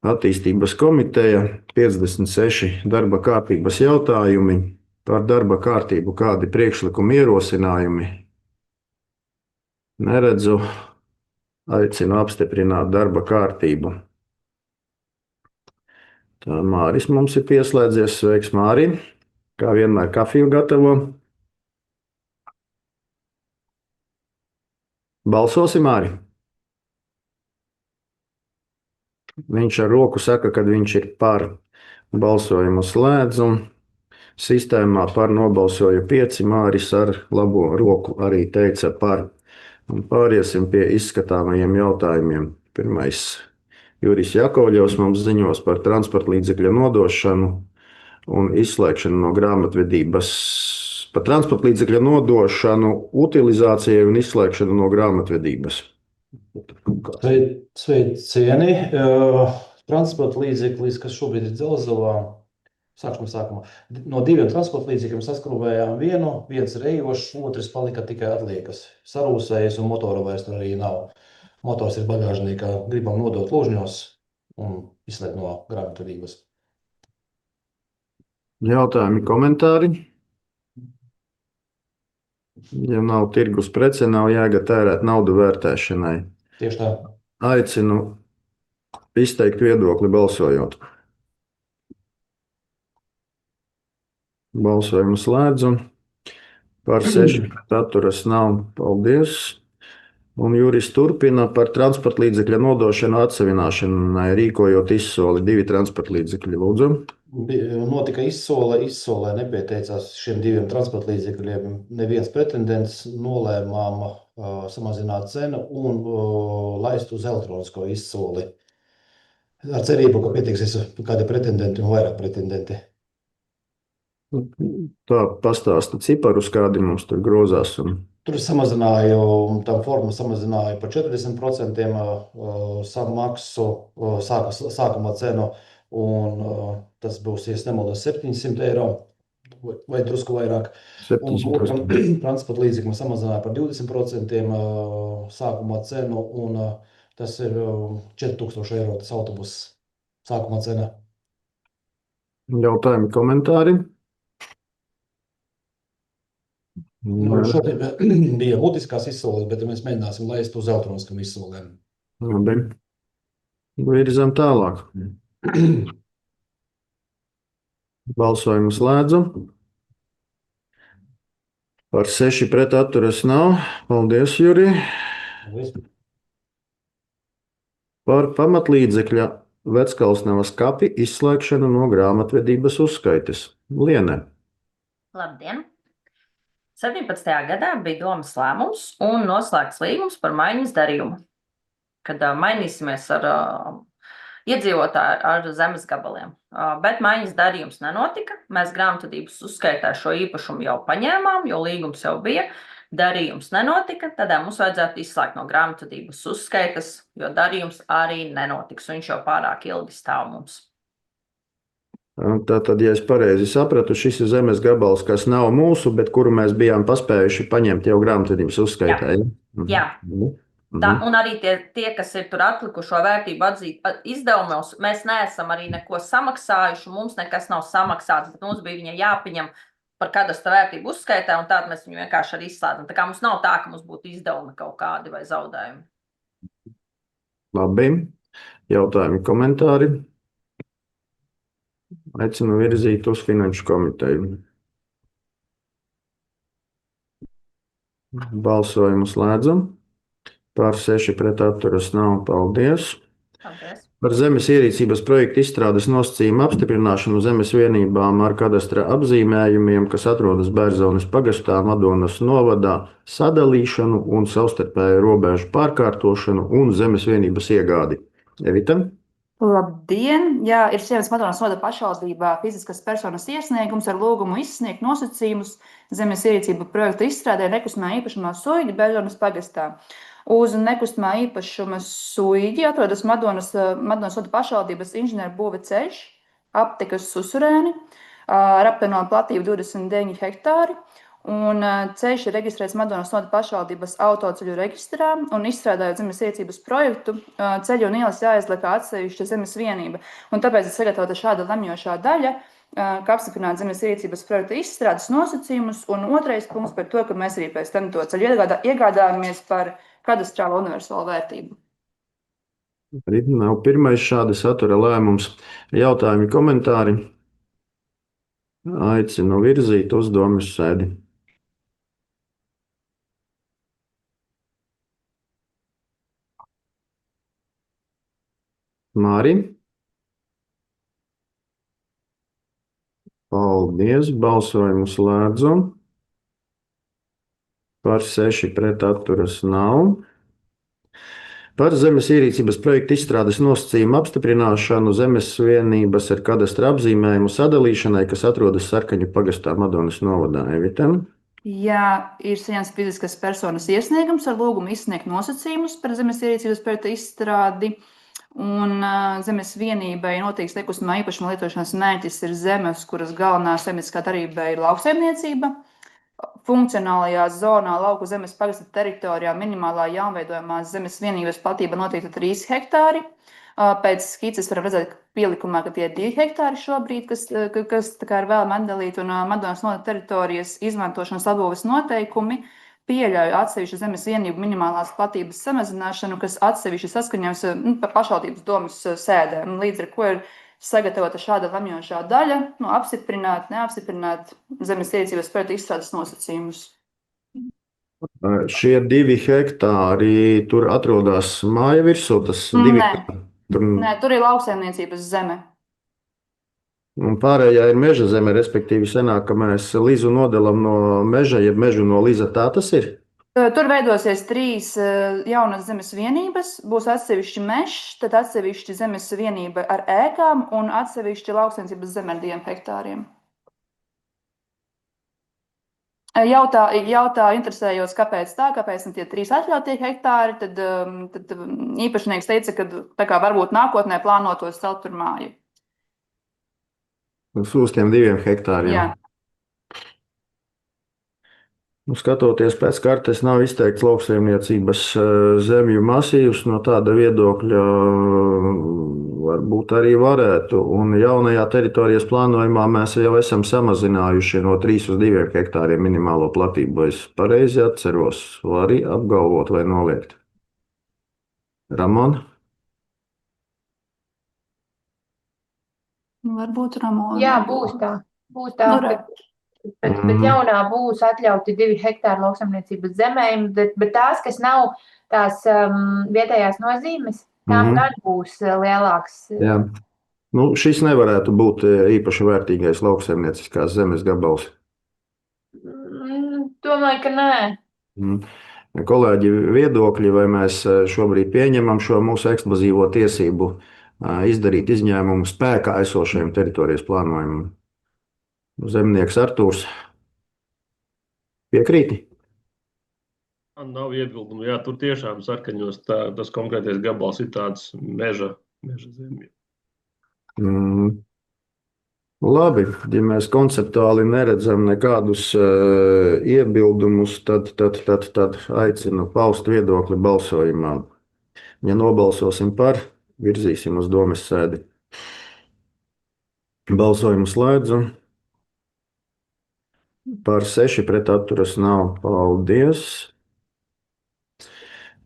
Attīstības komiteja 56 darba kārtības jautājumi. Par darba kārtību kādi priekšlikumi ierosinājumi? Neredzu. Aicinu apstiprināt darba kārtību. Tā Māris mums ir pieslēdzies. Sveiks, Māri! Kā vienmēr kafiju gatavo. Balsosim, Māri! Viņš ar roku saka, kad viņš ir par. Balsojumu slēdzu. Sistēmā par nobalsoju 5. Māris ar labo roku arī teica par. Un pāriesim pie izskatāmajiem jautājumiem. Pirmais. Juris Jakovļevs mums ziņos par transporta līdzekļu nodošanu un izslēgšanu no grāmatvedības. Par transporta līdzekļu nodošanu, utilizāciju un izslēgšanu no grāmatvedības. Sveicieni. Transporta līdzeklis, kas šobrīd ir Dzelzavā, sākumā. No 2 transporta līdzekļiem saskrūvējām viens ir ejošs, otrs palika tikai atliekas. Sarūsējas un motora vairs arī nav. Motors ir bagāžniekā, gribam nodot Lūžņos un izslēgt no grāmatvedības. Jautājumi, komentāri? Ja nav tirgus prece, nav jēga tērēt naudu vērtēšanai. Tieši tā. Aicinu izteikt viedokli balsojot. Balsojumu slēdzu. Par 6 atturas nav. Paldies. Un Juris turpina par transporta līdzekļa nodošanu atsevināšanai, rīkojot izsoli 2 transporta līdzekļi. Lūdzu. Notika izsolē nepieteicās šiem 2 transporta līdzekļiem. Neviens pretendents, nolēmām samazināt cenu un laist uz elektronisko izsoli. Ar cerību, ka pieteiksies kādi pretendenti un vairāk pretendenti. Tā pastāsta ciparus, kādi mums tur grozās. Tur tam formu samazināju par 40% samaksu, sākumā cenu, un tas būs, ja nemaldos, 700 eiro vai drusku vairāk. Un otram transporta līdzeklim samazināju par 20% sākumā cenu, un tas ir 4000 eiro tas autobus sākumā cena. Jautājumi, komentāri? Šodien bija mutiskās izsoles, bet mēs mēģināsim laist uz elektroniskām izsolēm. Labi. Virzam tālāk. Balsojumu slēdzu. Par 6 pret atturas nav. Paldies, Juri. Par pamatlīdzekļa Veckalsnavas kapi izslēgšanu no grāmatvedības uzskaites. Liene. Labdien! 17. gadā bija domas lēmums un noslēgts līgums par maiņas darījumu, kad mainīsimies ar iedzīvotāju ar zemes gabaliem. Bet maiņas darījums nenotika. Mēs grāmatvedības uzskaitā šo īpašumu jau paņēmām, jo līgums jau bija. Darījums nenotika, tad mums vajadzētu izslēgt no grāmatvedības uzskaitas, jo darījums arī nenotiks, un viņš jau pārāk ilgi stāv mums. Tātad, ja es pareizi sapratu, šis ir zemes gabals, kas nav mūsu, bet kuru mēs bijām paspējuši paņemt jau grāmatvedības uzskaitā. Jā. Un arī tie, kas ir tur atlikušo vērtību atzīt izdevumos, mēs neesam arī neko samaksājuši, mums nekas nav samaksāts, bet mums bija viņa jāpaņem par kadastra vērtību uzskaitā, un tātad mēs viņu vienkārši arī izslēdzam. Tā kā mums nav tā, ka mums būtu izdevumi kaut kādi vai zaudējumi. Labi. Jautājumi, komentāri? Aicinu virzīt uz finanšu komiteju. Balsojumu slēdzam. Par 6 pret atturas nav. Paldies. Paldies. Par zemes ierīcības projektu izstrādes nosacījumu apstiprināšanu zemes vienībām ar kadastra apzīmējumiem, kas atrodas Bērzones pagastā, Madonas novadā, sadalīšanu un savstarpēju robežu pārkārtošanu un zemes vienības iegādi. Evita? Labdien! Jā, ir Sievietes Madonas novada pašvaldībā fiziskas personas iesniegums ar lūgumu izsniegt nosacījumus zemes ierīcību projektu izstrādē nekustamā īpašumā Suiģi Bērzones pagastā. Uz nekustamā īpašuma Suiģi atrodas Madonas novada pašvaldības inženieru būve ceļš, aptekas Susurēni, ar apvienojumu platību 29 hektāri. Un ceļš ir reģistrēts Madonas novada pašvaldības autoceļu reģistrā, un izstrādājot zemes iecības projektu, ceļu un ielas jāizliek kā atsevišķa zemes vienība. Un tāpēc ir sagatavota šāda lemjošā daļa, kā apstiprināt zemes iecības projekta izstrādes nosacījumus, un otrais punkts par to, ka mēs arī pēc tam to ceļu iegādājamies par kadastrālo universālo vērtību. Arī nav pirmais šāda satura lēmums. Jautājumi, komentāri? Aicinu virzīt uz domas sēdi. Māri? Paldies, balsojumu slēdzu. Par 6 pret atturas nav. Par zemes ierīcības projekta izstrādes nosacījumu apstiprināšanu zemes vienības ar kadastra apzīmējumu sadalīšanai, kas atrodas Sarkaņu pagastā Madonas novadā. Evita? Jā, ir saņemts fiziskas personas iesniegums ar lūgumu izsniegt nosacījumus par zemes ierīcības projekta izstrādi. Un zemes vienībai noteikts nekustamā īpašuma lietošanas mērķis ir zemes, kuras galvenā saimnieciskā darbība ir lauksaimniecība. Funkcionālajā zonā lauku zemes pagasta teritorijā minimālā jaunveidojamā zemes vienības platība noteikta 3 hektāri. Pēc skices varam redzēt pielikumā, ka tie ir 2 hektāri šobrīd, kas tā kā ir vēlami atdalīti, un Madonas novada teritorijas izmantošanas atbūves noteikumi pieļauj atsevišķu zemes vienību minimālās platības samazināšanu, kas atsevišķi saskaņojas par pašvaldības domas sēdēm. Līdz ar ko ir sagatavota šāda lemjošā daļa, apstiprināt, neapstiprināt zemes ierīcības projekta izstrādes nosacījumus. Šie 2 hektāri tur atrodas māja virsū, tas 2 hektāri. Nē, tur ir lauksaimniecības zeme. Un pārējā ir meža zeme, respektīvi senāk, ka mēs lizu nodalam no meža, jeb mežu no liza, tā tas ir? Tur veidosies 3 jaunas zemes vienības, būs atsevišķi mežs, tad atsevišķi zemes vienība ar ēkām un atsevišķi lauksaimniecības zeme ar 2 hektāriem. Jautā interesējos, kāpēc tā, kāpēc tie 3 atļautie hektāri, tad īpašnieks teica, ka tā kā varbūt nākotnē plānotos celt tur māju. Uz tiem 2 hektāriem. Jā. Skatoties pēc kartes, nav izteikts lauksaimniecības zemju masīvs. No tāda viedokļa varbūt arī varētu. Un jaunajā teritorijas plānojumā mēs jau esam samazinājuši no 3 uz 2 hektāriem minimālo platību. Es pareizi atceros, vai arī apgalvot vai noliegt. Ramon? Varbūt Ramona. Jā, būs tā. Būs tā, bet jaunā būs atļauti 2 hektāri lauksaimniecības zemēm, bet tās, kas nav tās vietējās nozīmes, tām gan būs lielāks. Jā. Šis nevarētu būt īpaši vērtīgais lauksaimnieciskās zemes gabals. Domāju, ka nē. Kolēģi viedokļi, vai mēs šobrīd pieņemam šo mūsu ekskluzīvo tiesību izdarīt izņēmumu spēkā esošajam teritorijas plānojumam? Zemnieks Artūrs. Piekrīti? Man nav iebildumu. Jā, tur tiešām Sarkaņos tas konkrētais gabals ir tāds meža zemju. Labi, ja mēs konceptuāli neredzam nekādus iebildumus, tad aicinu paust viedokli balsojumā. Ja nobalsosim par, virzīsim uz domas sēdi. Balsojumu slēdzu. Par 6 pret atturas nav. Paldies.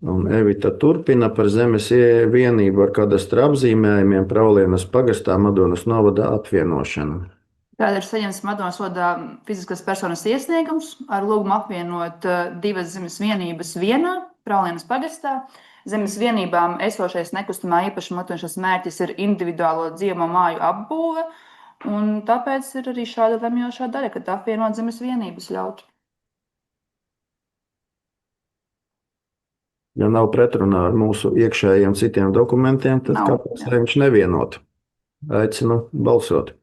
Un Evita turpina par zemes vienību ar kadastra apzīmējumiem Praulienas pagastā Madonas novadā apvienošanu. Tātad ir saņemts Madonas novadā fiziskas personas iesniegums ar lūgumu apvienot 2 zemes vienības vienā Praulienas pagastā. Zemes vienībām esošais nekustamā īpašuma lietošanas mērķis ir individuālo dzīvamo māju apbūve. Un tāpēc ir arī šāda lemjošā daļa, kad apvienot zemes vienības ļaut. Ja nav pretrunā ar mūsu iekšējiem citiem dokumentiem, tad kāpēc viņš nevienot? Aicinu balsot.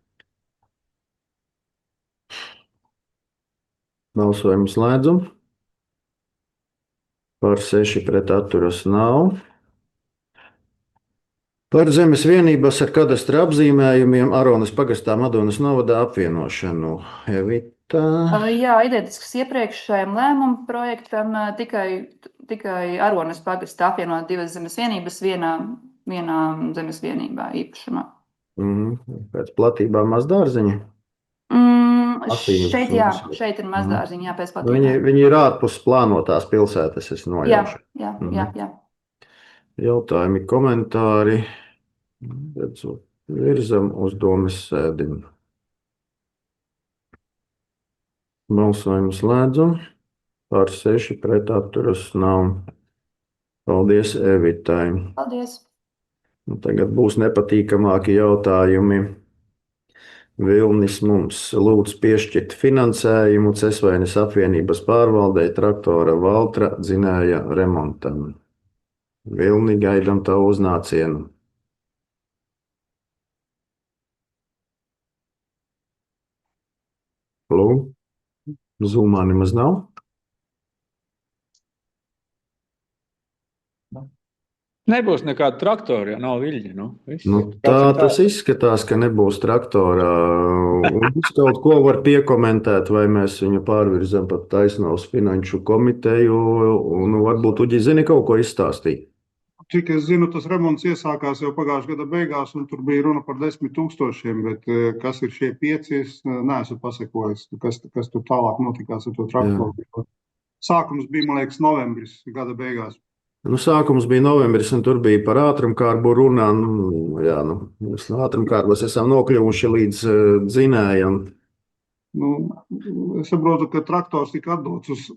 Balsojumu slēdzu. Par 6 pret atturas nav. Par zemes vienības ar kadastra apzīmējumiem Aronas pagastā Madonas novadā apvienošanu. Evita. Jā, identisks iepriekšējiem lēmumu projektam, tikai Aronas pagasta apvienot divas zemes vienības vienā zemes vienībā īpašumā. Pēc platībām maz dārziņi. Šeit ir mazdārziņi, jā, pēc platībām. Viņi ir ārpus plānotās pilsētas, es nojaušu. Jā. Jautājumi, komentāri. Redzot, virzam uz domas sēdiņu. Balsojumu slēdzam. Par 6 pret atturas nav. Paldies Evitai. Paldies. Tagad būs nepatīkamāki jautājumi. Vilnis mums lūdz piešķirt finansējumu Cesvainas apvienības pārvaldei traktora Valtra dzinēja remontam. Vilni, gaidam tavu uznācienu. Lūdzu, Zūmā nemaz nav. Nebūs nekāda traktora, ja nav viļņa. Tā tas izskatās, ka nebūs traktora. Viņš kaut ko var piekomentēt, vai mēs viņu pārvirzam pat taisno uz finanšu komiteju. Varbūt Uģi zini kaut ko izstāstīt. Cik es zinu, tas remonts iesākās jau pagājušā gada beigās, un tur bija runa par 10 000, bet kas ir šie 5, es neesmu pasakojis, kas tur tālāk notikās ar to traktoru. Sākums bija, man liekas, novembris gada beigās. Sākums bija novembris, un tur bija par ātrumkārbu runā. Mēs ātrumkārbos esam nokļuvuši līdz dzinējam. Es saprotu, ka traktors tika atdots uz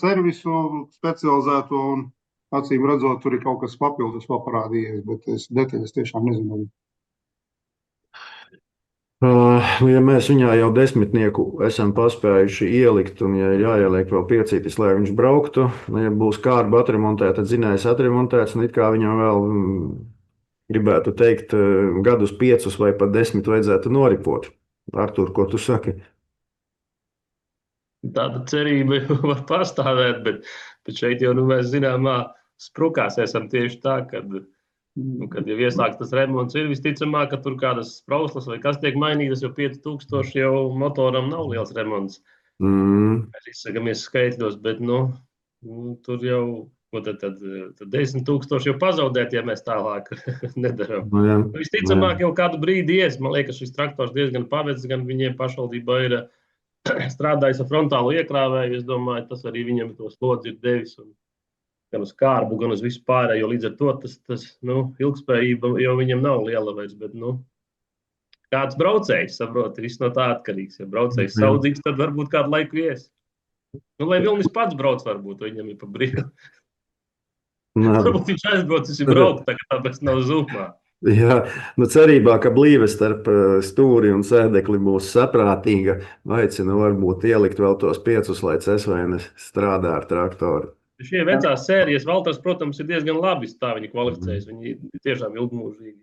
servisu specializēto, un acīm redzot, tur ir kaut kas papildus vēl parādījies, bet es detaļas tiešām nezinu. Ja mēs viņā jau 10 esam paspējuši ielikt, un ja jāieliek vēl 5, lai viņš brauktu, ja būs kārba atremontēta, tad zinājis atremontēts, un it kā viņam vēl gribētu teikt gadus 5 vai pat 10 vajadzētu noripot. Artur, ko tu saki? Tāda cerība var pastāvēt, bet šeit jau mēs zināmā sprukās esam tieši tā, kad jau iesāks tas remonts, ir visticamāk, ka tur kādas sprauslas vai kas tiek mainītas, jo 5000 jau motoram nav liels remonts. Mēs izsakamies skaitļos, bet tur jau tad 10 000 jau pazaudēt, ja mēs tālāk nedaram. Visticamāk jau kādu brīdi ies. Man liekas, šis traktors diezgan pavecs, gan viņiem pašvaldībā ir strādājis ar frontālu iekrāvēju. Es domāju, tas arī viņam to slodzi ir devis. Gan uz kārbu, gan uz visu pārējo. Līdz ar to tas ilgspējība jau viņam nav liela vairs, bet kāds braucējs, saproti, viss no tā atkarīgs. Ja braucējs saudzīgs, tad varbūt kādu laiku ies. Lai Vilnis pats brauc, varbūt viņam ir pa brīvu. Varbūt viņš aizbraucis ir braukt, tāpēc nav zūmā. Jā, cerībā, ka blīve starp stūri un sēdekli būs saprātīga, aicinu varbūt ielikt vēl tos 5, lai Cesvaina strādā ar traktoru. Šie vecās sērijas Valters, protams, ir diezgan labi, tā viņi kvalificējas. Viņi ir tiešām ilgmūžīgi.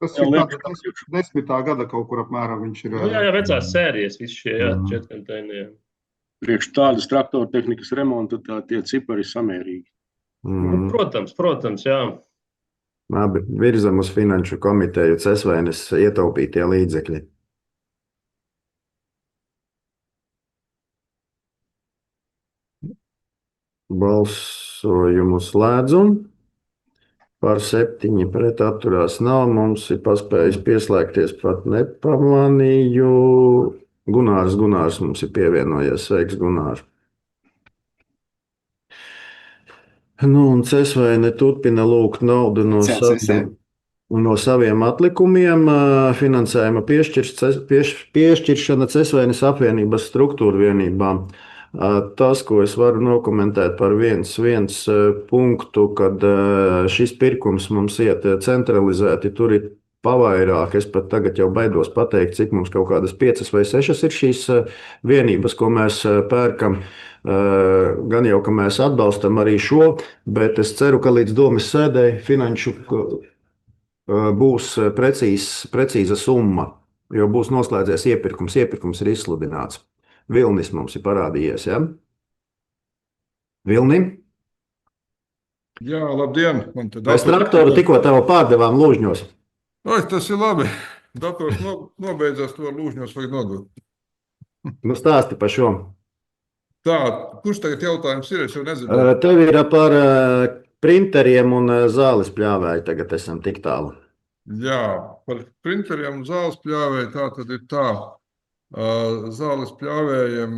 Tas ir 10. gada kaut kur apmēram viņš ir. Jā, vecās sērijas, visi šie 4-kantaini. Priekš tādas traktora tehnikas remonta tie cipari ir samērīgi. Protams, jā. Labi, virzam uz finanšu komiteju Cesvainas ietaupītie līdzekļi. Balsojumu slēdzu. Par 7 pret atturās nav. Mums ir paspējis pieslēgties, pat nepamanīju. Gunārs mums ir pievienojies. Sveiks, Gunār. Un Cesvaina turpina lūgt naudu no saviem atlikumiem. Finansējuma piešķiršana Cesvainas apvienības struktūra vienībām. Tas, ko es varu nokomentēt par viens punktu, kad šis pirkums mums iet centralizēti, tur ir pavairāk. Es pat tagad jau baidos pateikt, cik mums kaut kādas 5 vai 6 ir šīs vienības, ko mēs pērkam. Gan jau, ka mēs atbalstam arī šo, bet es ceru, ka līdz domas sēdē finanšu būs precīza summa, jo būs noslēdzies iepirkums. Iepirkums ir izsludināts. Vilnis mums ir parādījies, ja? Vilni? Jā, labdien. Mēs traktoru tikko tev pārdevām Lūžņos. Tas ir labi. Dators nobeidzās, to Lūžņos vajag nodot. Nu, stāsti par šo. Tā, kurš tagad jautājums ir? Es jau nezinu. Tev ir par printeriem un zāles pļāvēju. Tagad esam tik tālu. Jā, par printeriem un zāles pļāvēju tā tad ir tā. Zāles pļāvējiem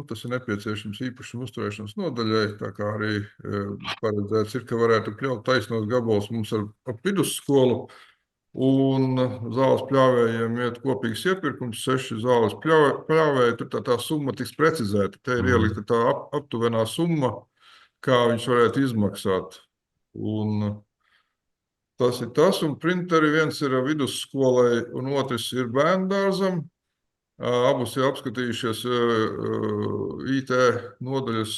tas ir nepieciešams īpašam uzturēšanas nodaļai, tā kā arī paredzēts ir, ka varētu pļaut taisnos gabalus mums ar vidusskolu. Un zāles pļāvējiem iet kopīgs iepirkums, 6 zāles pļāvēji, tur tā summa tiks precizēta. Te ir ielikta tā aptuvenā summa, kā viņš varētu izmaksāt. Un tas ir tas, un printeri viens ir vidusskolai, un otrs ir bērndārzam. Abus ir apskatījušies IT nodaļas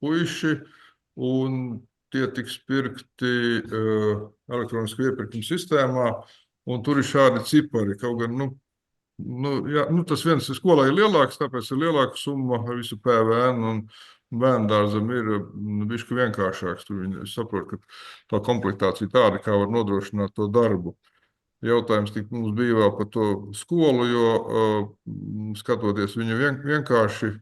puiši, un tie tiks pirkti elektronisku iepirkumu sistēmā, un tur ir šādi cipari. Kaut gan, tas viens skolai ir lielāks, tāpēc ir lielāka summa ar visu PVN, un bērndārzam ir bišķi vienkāršāks. Tur viņi saprot, ka tā komplektācija tāda, kā var nodrošināt to darbu. Jautājums tik mums bija vēl par to skolu, jo skatoties viņu vienkārši,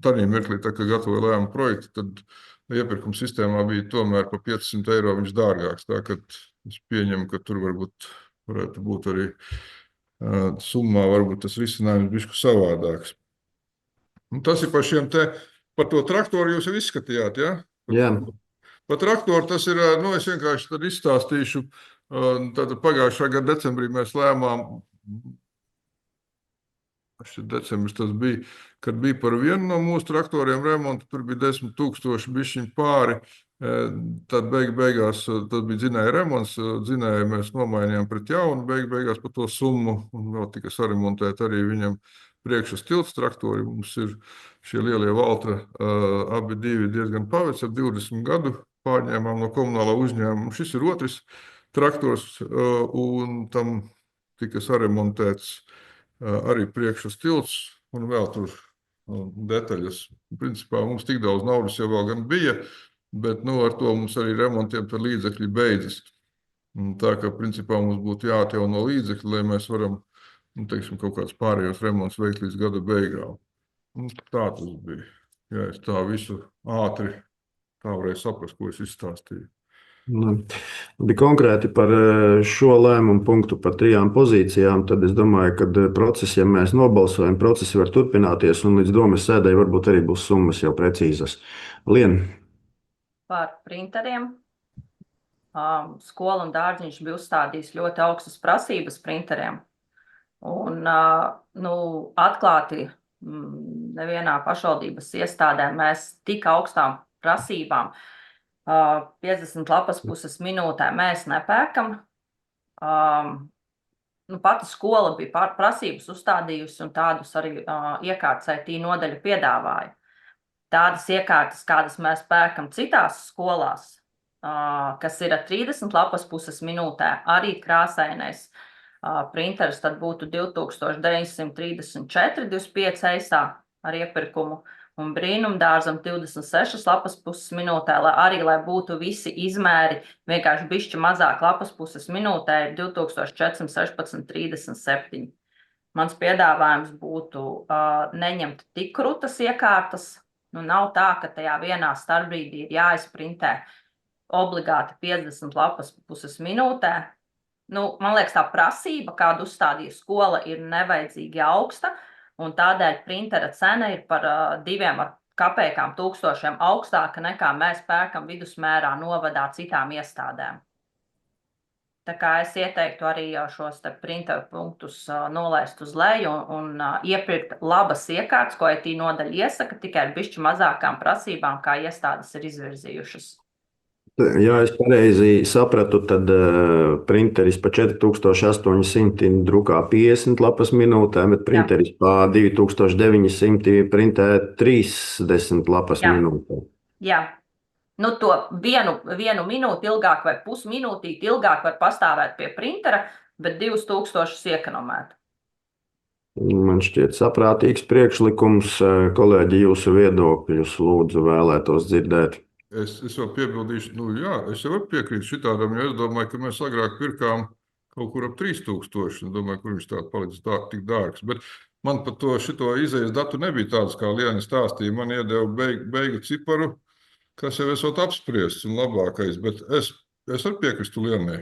tādā mirklī, tā kā gatavoja lēmumu projektu, tad iepirkuma sistēmā bija tomēr pa 500 eiro viņš dārgāks. Tā, ka es pieņemu, ka tur varētu būt arī summā, varbūt tas risinājums bišķi savādāks. Un tas ir par šiem par to traktoru jūs jau izskatījāt, ja? Jā. Par traktoru tas ir, es vienkārši tad izstāstīšu, tātad pagājušā gada decembrī mēs lēmām, decembris tas bija, kad bija par vienu no mūsu traktoriem remontu, tur bija 10 000 bišķiņu pāri, tad beigās tas bija dzinēja remonts, dzinēju mēs nomainījām pret jaunu, beigās par to summu, un vēl tika saremontēt arī viņam priekšas tilts traktori. Mums ir šie lielie Valtra, abi divi diezgan pavec, ar 20 gadu pārņēmām no komunālā uzņēmuma. Šis ir otrs traktors, un tam tika saremontēts arī priekšas tilts, un vēl tur detaļas. Principā mums tik daudz naudas jau vēl gan bija, bet ar to mums arī remontiem tad līdzekļi beidzas. Tā kā principā mums būtu jāatjauno līdzekļi, lai mēs varam kaut kāds pārējos remonts veikt līdz gada beigām. Tā tas bija. Ja es tā visu ātri tā varēju saprast, ko es izstāstīju. Bija konkrēti par šo lēmumu punktu par 3 pozīcijām, tad es domāju, ka procesi, ja mēs nobalsojam, procesi var turpināties, un līdz domas sēdēji varbūt arī būs summas jau precīzas. Lien? Par printeriem. Skola un dārziņš bija uzstādījis ļoti augstas prasības printeriem. Un, atklāti nevienā pašvaldības iestādē mēs tik augstām prasībām 50 lapas puses minūtē mēs nepērkam. Pati skola bija prasības uzstādījusi un tādus arī iekārtas IT nodaļa piedāvāja. Tādas iekārtas, kādas mēs pērkam citās skolās, kas ir 30 lapas puses minūtē, arī krāsainais printeris, tad būtu 2934 25 eisā ar iepirkumu, un brīnumdārzam 26 lapas puses minūtē, lai būtu visi izmēri, vienkārši bišķi mazāk lapas puses minūtē ir 2416 37. Mans piedāvājums būtu neņemt tik krutas iekārtas, nav tā, ka tajā vienā starpbrīdī ir jāizprintē obligāti 50 lapas puses minūtē. Man liekas, tā prasība, kādu uzstādīja skola, ir nevajadzīgi augsta, un tādēļ printera cena ir par 2 kapekām tūkstošiem augstāka nekā mēs pērkam vidusmērā novadā citām iestādēm. Tā kā es ieteiktu arī šos printeru punktus nolaist uz leju un iepirkt labas iekārtas, ko IT nodaļa iesaka, tikai ar bišķi mazākām prasībām, kā iestādes ir izvirzījušas. Ja es pareizi sapratu, tad printeris pa 4800 drukā 50 lapas minūtē, bet printeris pa 2900 printē 30 lapas minūtē. Jā. To vienu minūti ilgāk vai pusminūtīti ilgāk var pastāvēt pie printera, bet 2000 iekonomēt. Man šķiet saprātīgs priekšlikums. Kolēģi, jūsu viedokļus lūdzu vēlētos dzirdēt. Es vēl piebildīšu, es jau varu piekrīt šitādam, jo es domāju, ka mēs agrāk pirkām kaut kur ap 3000. Domāju, kur viņš tāds palicis tik dārgs. Bet man par šito izējas datu nebija tāds, kā Liena stāstīja. Man iedeva beigu ciparu, kas jau esot apspriests un labākais. Bet es arī piekristu Lienai.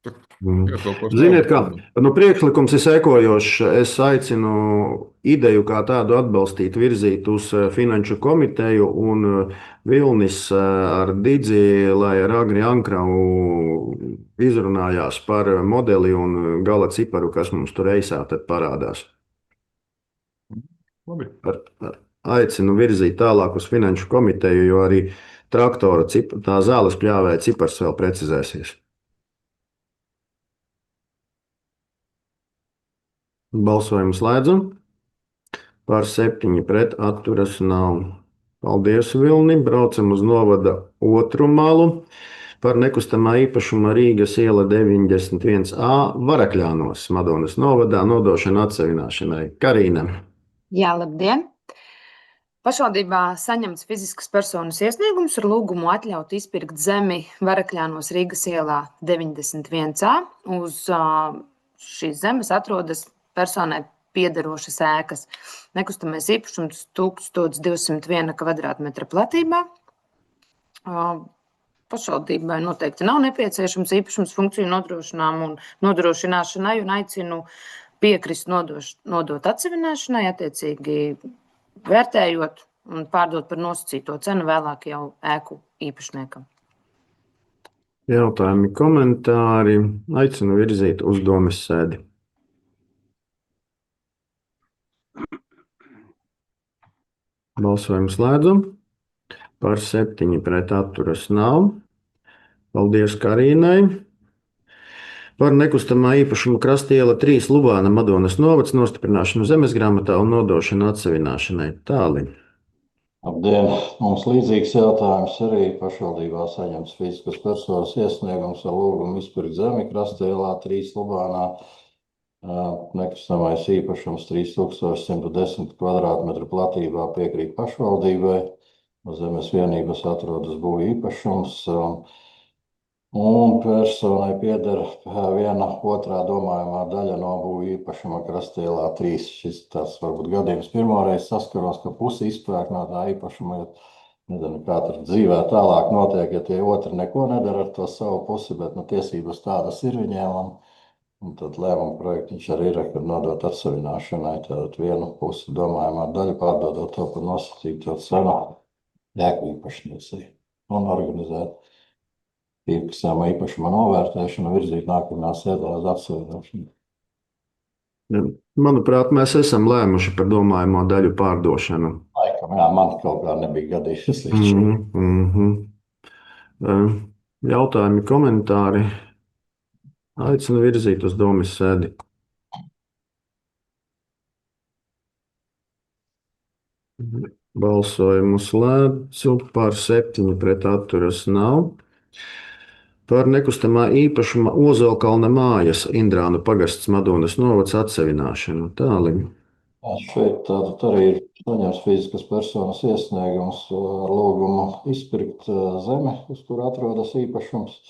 Ziniet, kā priekšlikums ir sekojošs. Es aicinu ideju kā tādu atbalstīt, virzīt uz Finanšu komiteju un Vilnis ar Didzi, lai ar Agri Ankravu izrunājās par modeli un gala ciparu, kas mums tur eisā tad parādās. Labi. Aicinu virzīt tālāk uz Finanšu komiteju, jo arī traktora tā zāles pļāvēja cipars vēl precizēsies. Balsojumu slēdzam. Par 7 pret atturas nav. Paldies, Vilni. Braucam uz novada otru malu. Par nekustamā īpašuma Rīgas iela 91A Varakļānos, Madonas novadā, nodošana atsevināšanai. Karīna. Jā, labdien! Pašvaldībā saņemts fiziskas personas iesniegums ar lūgumu atļaut izpirkt zemi Varakļānos Rīgas ielā 91A. Uz šīs zemes atrodas personai piederošas ēkas. Nekustamais īpašums 1201 kvadrātmetra platībā. Pašvaldībai noteikti nav nepieciešams īpašums funkciju nodrošināšanai un aicinu piekrist nodot atsevināšanai, attiecīgi vērtējot un pārdot par nosacīto cenu vēlāk jau ēku īpašniekam. Jautājumi, komentāri. Aicinu virzīt uz domes sēdi. Balsojumu slēdzam. Par 7 pret atturas nav. Paldies Karīnai. Par nekustamā īpašuma Krastiela 3 Lubāna Madonas novads nostiprināšanu zemesgrāmatā un nodošanu atsevināšanai. Tāli. Labdien! Mums līdzīgs jautājums arī pašvaldībā saņemts fiziskas personas iesniegums ar lūgumu izpirkt zemi Krastielā 3 Lubānā. Nekustamais īpašums 3110 kvadrātmetru platībā piekrīt pašvaldībai. Uz zemes vienības atrodas būvju īpašums. Un personai pieder viena otrā domājumā daļa no būvju īpašuma Krastielā 3. Šis tāds varbūt gadījums pirmoreiz saskaros, ka pusi izpērk no tā īpašuma. Nezinu, kā tur dzīvē tālāk notiek, ja tie otri neko nedara ar to savu pusi, bet tiesības tādas ir viņiem. Un tad lēmuma projektiņš arī ir, kad nodot atsevināšanai. Tātad vienu pusi domājumā daļu pārdodot to par nosacīto cenu ēku īpašniecei un organizēt pirksama īpašuma novērtēšanu, virzīt nākamajā sēdē uz atsevināšanu. Manuprāt, mēs esam lēmuši par domājamo daļu pārdošanu. Laikam, jā, man kaut kā nebija gadījies līdz šim. Jautājumi, komentāri. Aicinu virzīt uz domes sēdi. Balsojumu slēdzu. Par 7 pret atturas nav. Par nekustamā īpašuma Ozolkalna mājas Indrānu pagasts Madonas novads atsevināšanu. Tāliņ. Šeit tātad arī ir saņemts fiziskas personas iesniegums ar lūgumu izpirkt zemi, uz kur atrodas īpašums.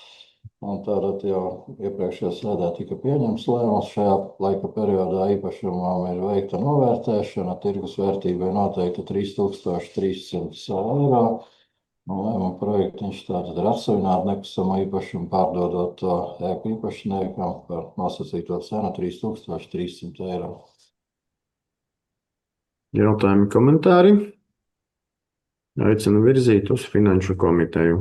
Un tātad jau iepriekšējā sēdē tika pieņemts lēmums. Šajā laika periodā īpašumam ir veikta novērtēšana, tirgus vērtībai noteikta 3300 eiro. Lēmuma projektiņš tātad ir atsevināt nekustamā īpašumu, pārdodot to ēku īpašniekam par nosacīto cenu 3300 eiro. Jautājumi, komentāri. Aicinu virzīt uz Finanšu komiteju.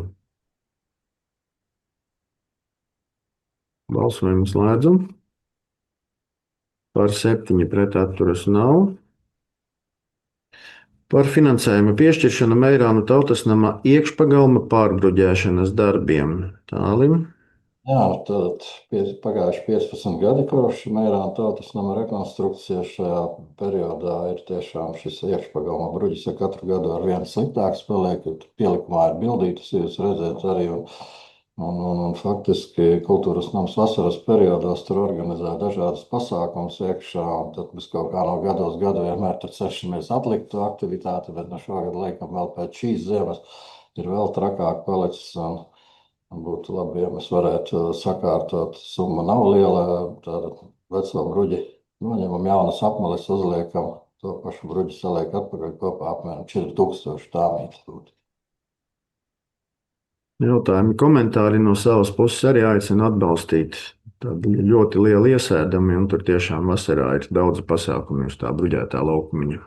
Balsojumu slēdzam. Par 7 pret atturas nav. Par finansējuma piešķiršanu Meirānu Tautasnama iekšpagalma pārbruģēšanas darbiem. Tālim. Jā, tad pagājuši 15 gadi kopš Meirānu Tautasnama rekonstrukcijas. Šajā periodā ir tiešām šis iekšpagalma bruģis, ja katru gadu ar vienu sliktāks paliek, pielikumā ir bildītas, jūs redzēt arī. Un faktiski kultūras nams vasaras periodos tur organizē dažādas pasākums iekšā, un tad mēs kaut kā no gados gadu vienmēr tur cenšamies atlikt to aktivitāti, bet šogad laikam vēl pēc šīs ziemas ir vēl trakāk palicis. Būtu labi, ja mēs varētu sakārtot. Summa nav liela, tāda veco bruģi noņemam, jaunas apmales uzliekam, to pašu bruģi saliek atpakaļ kopā apmēram 4000 tāmītes būtu. Jautājumi, komentāri no savas puses arī aicina atbalstīt. Tādi ļoti lieli iesēdami, un tur tiešām vasarā ir daudz pasākumu uz tā bruģētā laukumiņa.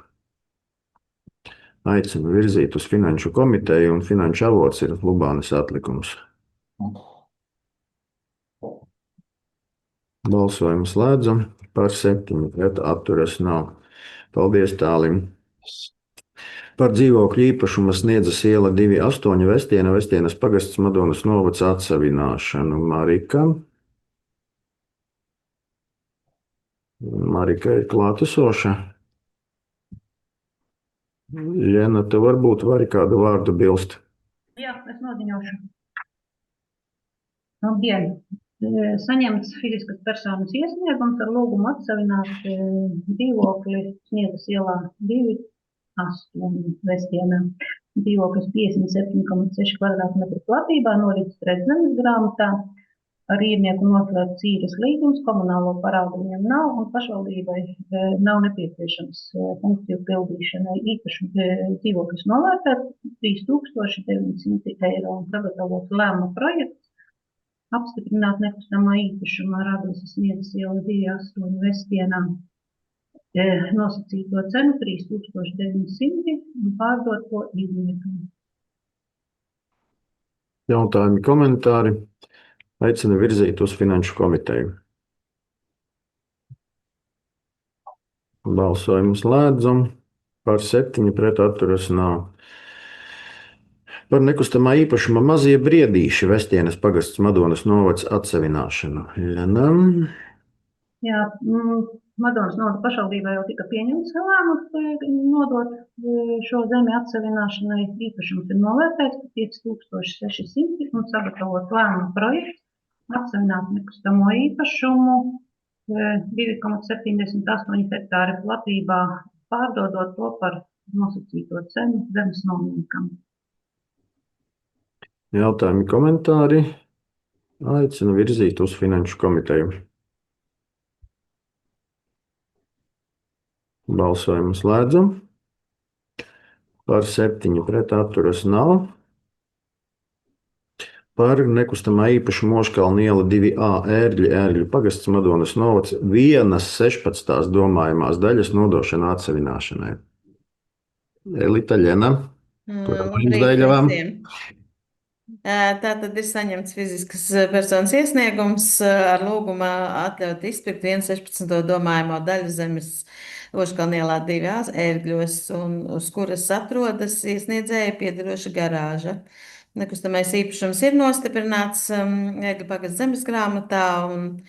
Aicinu virzīt uz finanšu komiteju, un finanšu avots ir Lubānas atlikums. Balsojumu slēdzam. Par 7 pret atturas nav. Paldies Tālim. Par dzīvokļu īpašuma Sniedzas iela 2-8 Vestiena, Vestienas pagasts Madonas novads atsavināšanu. Marika ir klātesoša. Jena, tu varbūt vari kādu vārdu bilst? Jā, es noziņošu. Labdien! Saņemts fiziskas personas iesniegums ar lūgumu atsavināt dzīvokli Sniedzas ielā 2-8 Vestienā. Dzīvoklis 57,6 kvadrātmetru platībā noreģistrēts zemes grāmatā. Ar īrnieku noslēgts īres līgums, komunālo parādu viņam nav un pašvaldībai nav nepieciešams funkciju pildīšanai. Īpaši dzīvoklis novērtēts 3900 eiro un sagatavots lēmuma projekts. Apstiprināt nekustamā īpašumā ar adresi Sniedzas iela 2-8 Vestienā nosacīto cenu 3900 un pārdot to īrniekam. Jautājumi, komentāri. Aicinu virzīt uz finanšu komiteju. Balsojumu slēdzam. Par 7 pret atturas nav. Par nekustamā īpašuma Mazie Briedīši Vestienas pagasts Madonas novads atsavināšanu. Jā, Madonas novada pašvaldībā jau tika pieņemts lēmums nodot šo zemi atsavināšanai. Īpašums ir novērtēts par 5600 un sagatavot lēmuma projekts atsavināt nekustamo īpašumu 2,78 hektāri platībā, pārdodot to par nosacīto cenu zemes nomniekam. Jautājumi, komentāri. Aicinu virzīt uz finanšu komiteju. Balsojumu slēdzam. Par 7 pret atturas nav. Par nekustamā īpašuma Ožkalna iela 2A Ērgļu pagasts Madonas novads 1/16 domājamās daļas nodošana atsavināšanai. Elita Ļena. Tātad ir saņemts fiziskas personas iesniegums ar lūgumu atļaut izpirkt 1/16 domājamo daļu zemes Ožkalna ielā 2A Ērgļos, un uz kuras atrodas iesniedzēja piederoša garāža. Nekustamais īpašums ir nostiprināts Ērgļu pagasta zemes grāmatā, un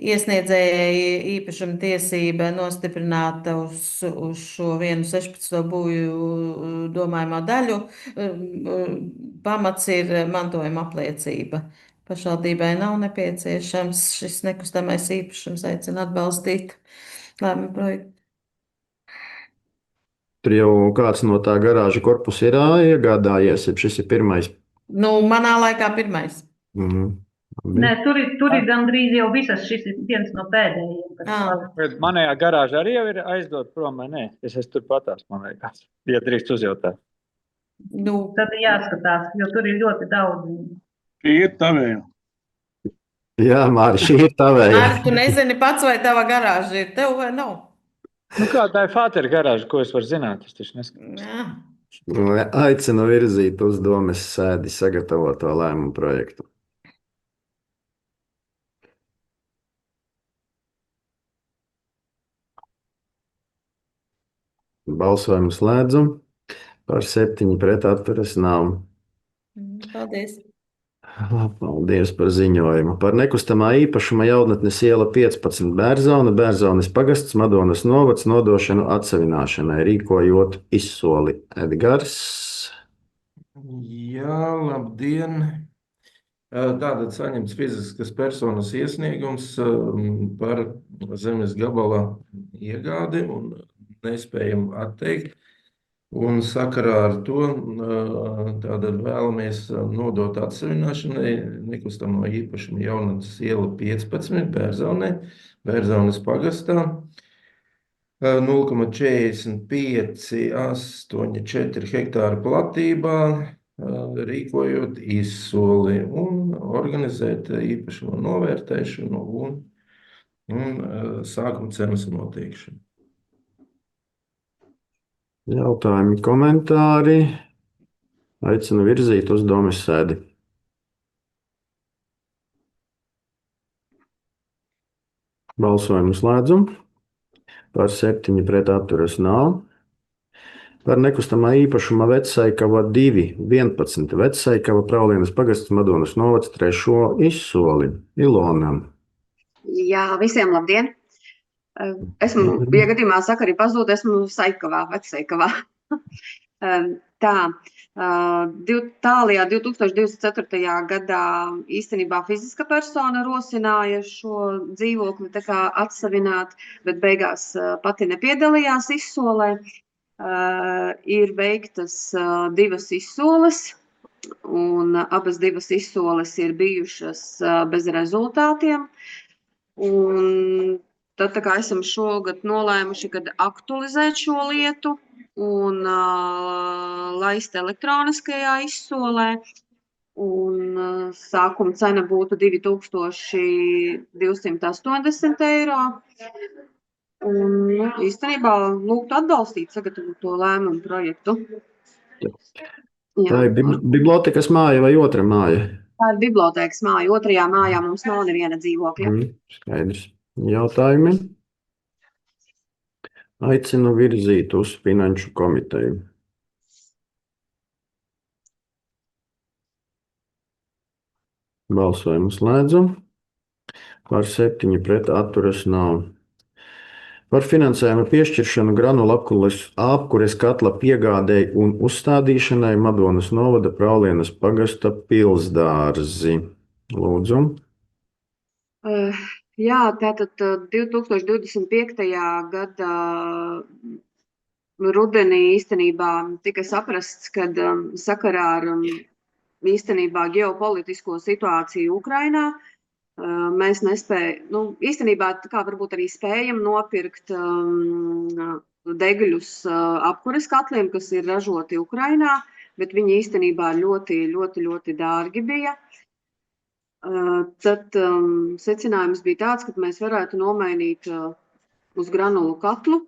iesniedzējai īpašuma tiesība nostiprināta uz šo 1/16 būju domājamo daļu. Pamats ir mantojuma apliecība. Pašvaldībai nav nepieciešams šis nekustamais īpašums, aicina atbalstīt lēmuma projektu. Tur jau kāds no tā garāža korpusa ir iegādājies, ja šis ir pirmais? Manā laikā pirmais. Nē, tur ir gandrīz jau visas, šis ir viens no pēdējiem. Manējā garāža arī jau ir aizdot prom, vai nē? Es esmu tur patās, man liekas. Ja drīkst uzjautāt. Tad jāskatās, jo tur ir ļoti daudz. Šī ir tavēja. Jā, Māri, šī ir tavēja. Māri, tu nezini pats, vai tava garāža ir tev vai nav? Kā tā ir Fātera garāža, ko es varu zināt? Es taču neskatu. Aicinu virzīt uz domes sēdi sagatavoto lēmumu projektu. Balsojumu slēdzam. Par 7 pret atturas nav. Paldies. Paldies par ziņojumu. Par nekustamā īpašuma Jaunatnes iela 15 Bērzona, Bērzonas pagasts Madonas novads nodošanu atsavināšanai, rīkojot izsoli. Edgars. Jā, labdien. Tātad saņemts fiziskas personas iesniegums par zemes gabala iegādi un nespējam atteikt. Un sakarā ar to tātad vēlamies nodot atsevināšanai nekustamo īpašumu Jaunatnes iela 15 Bērzonas pagastā. 0,4584 hektāru platībā, rīkojot izsoli un organizēt īpašumu novērtēšanu un sākuma cenas noteikšanu. Jautājumi, komentāri. Aicinu virzīt uz domes sēdi. Balsojumu slēdzam. Par 7 pret atturas nav. Par nekustamā īpašuma Vecsaikava 2, 11, Vecsaikava Praulienas pagasts Madonas novads 3. izsoli. Ilona. Jā, visiem labdien! Esmu, ja gadījumā sakarī pazūd, esmu Saikavā, Vecsaikavā. Tā, tālajā 2024. gadā īstenībā fiziska persona rosināja šo dzīvokli tā kā atsavināt, bet beigās pati nepiedalījās izsolē. Ir veiktas 2 izsoles, un abas 2 izsoles ir bijušas bez rezultātiem. Un tad tā kā esam šogad nolēmuši, kad aktualizēt šo lietu un laist elektroniskajā izsolē. Un sākuma cena būtu 2280 eiro. Un īstenībā lūgtu atbalstīt, sagatavot to lēmumu projektu. Tā ir bibliotekas māja vai otra māja? Tā ir bibliotekas māja. Otrajā mājā mums nav neviena dzīvokļa. Skaidrs. Jautājumi? Aicinu virzīt uz Finanšu komiteju. Balsojumu slēdzam. Par 7 pret atturas nav. Par finansējumu piešķiršanu granulu apkures katla piegādei un uzstādīšanai Madonas novada Praulienas pagasta Pilsdārzi. Lūdzu. Jā, tātad 2025. gada rudenī īstenībā tika saprasts, kad sakarā ar īstenībā ģeopolitisko situāciju Ukrainā mēs nespējam, īstenībā kā varbūt arī spējam nopirkt degļus apkures katliem, kas ir ražoti Ukrainā, bet viņi īstenībā ļoti dārgi bija. Tad secinājums bija tāds, ka mēs varētu nomainīt uz granulu katlu.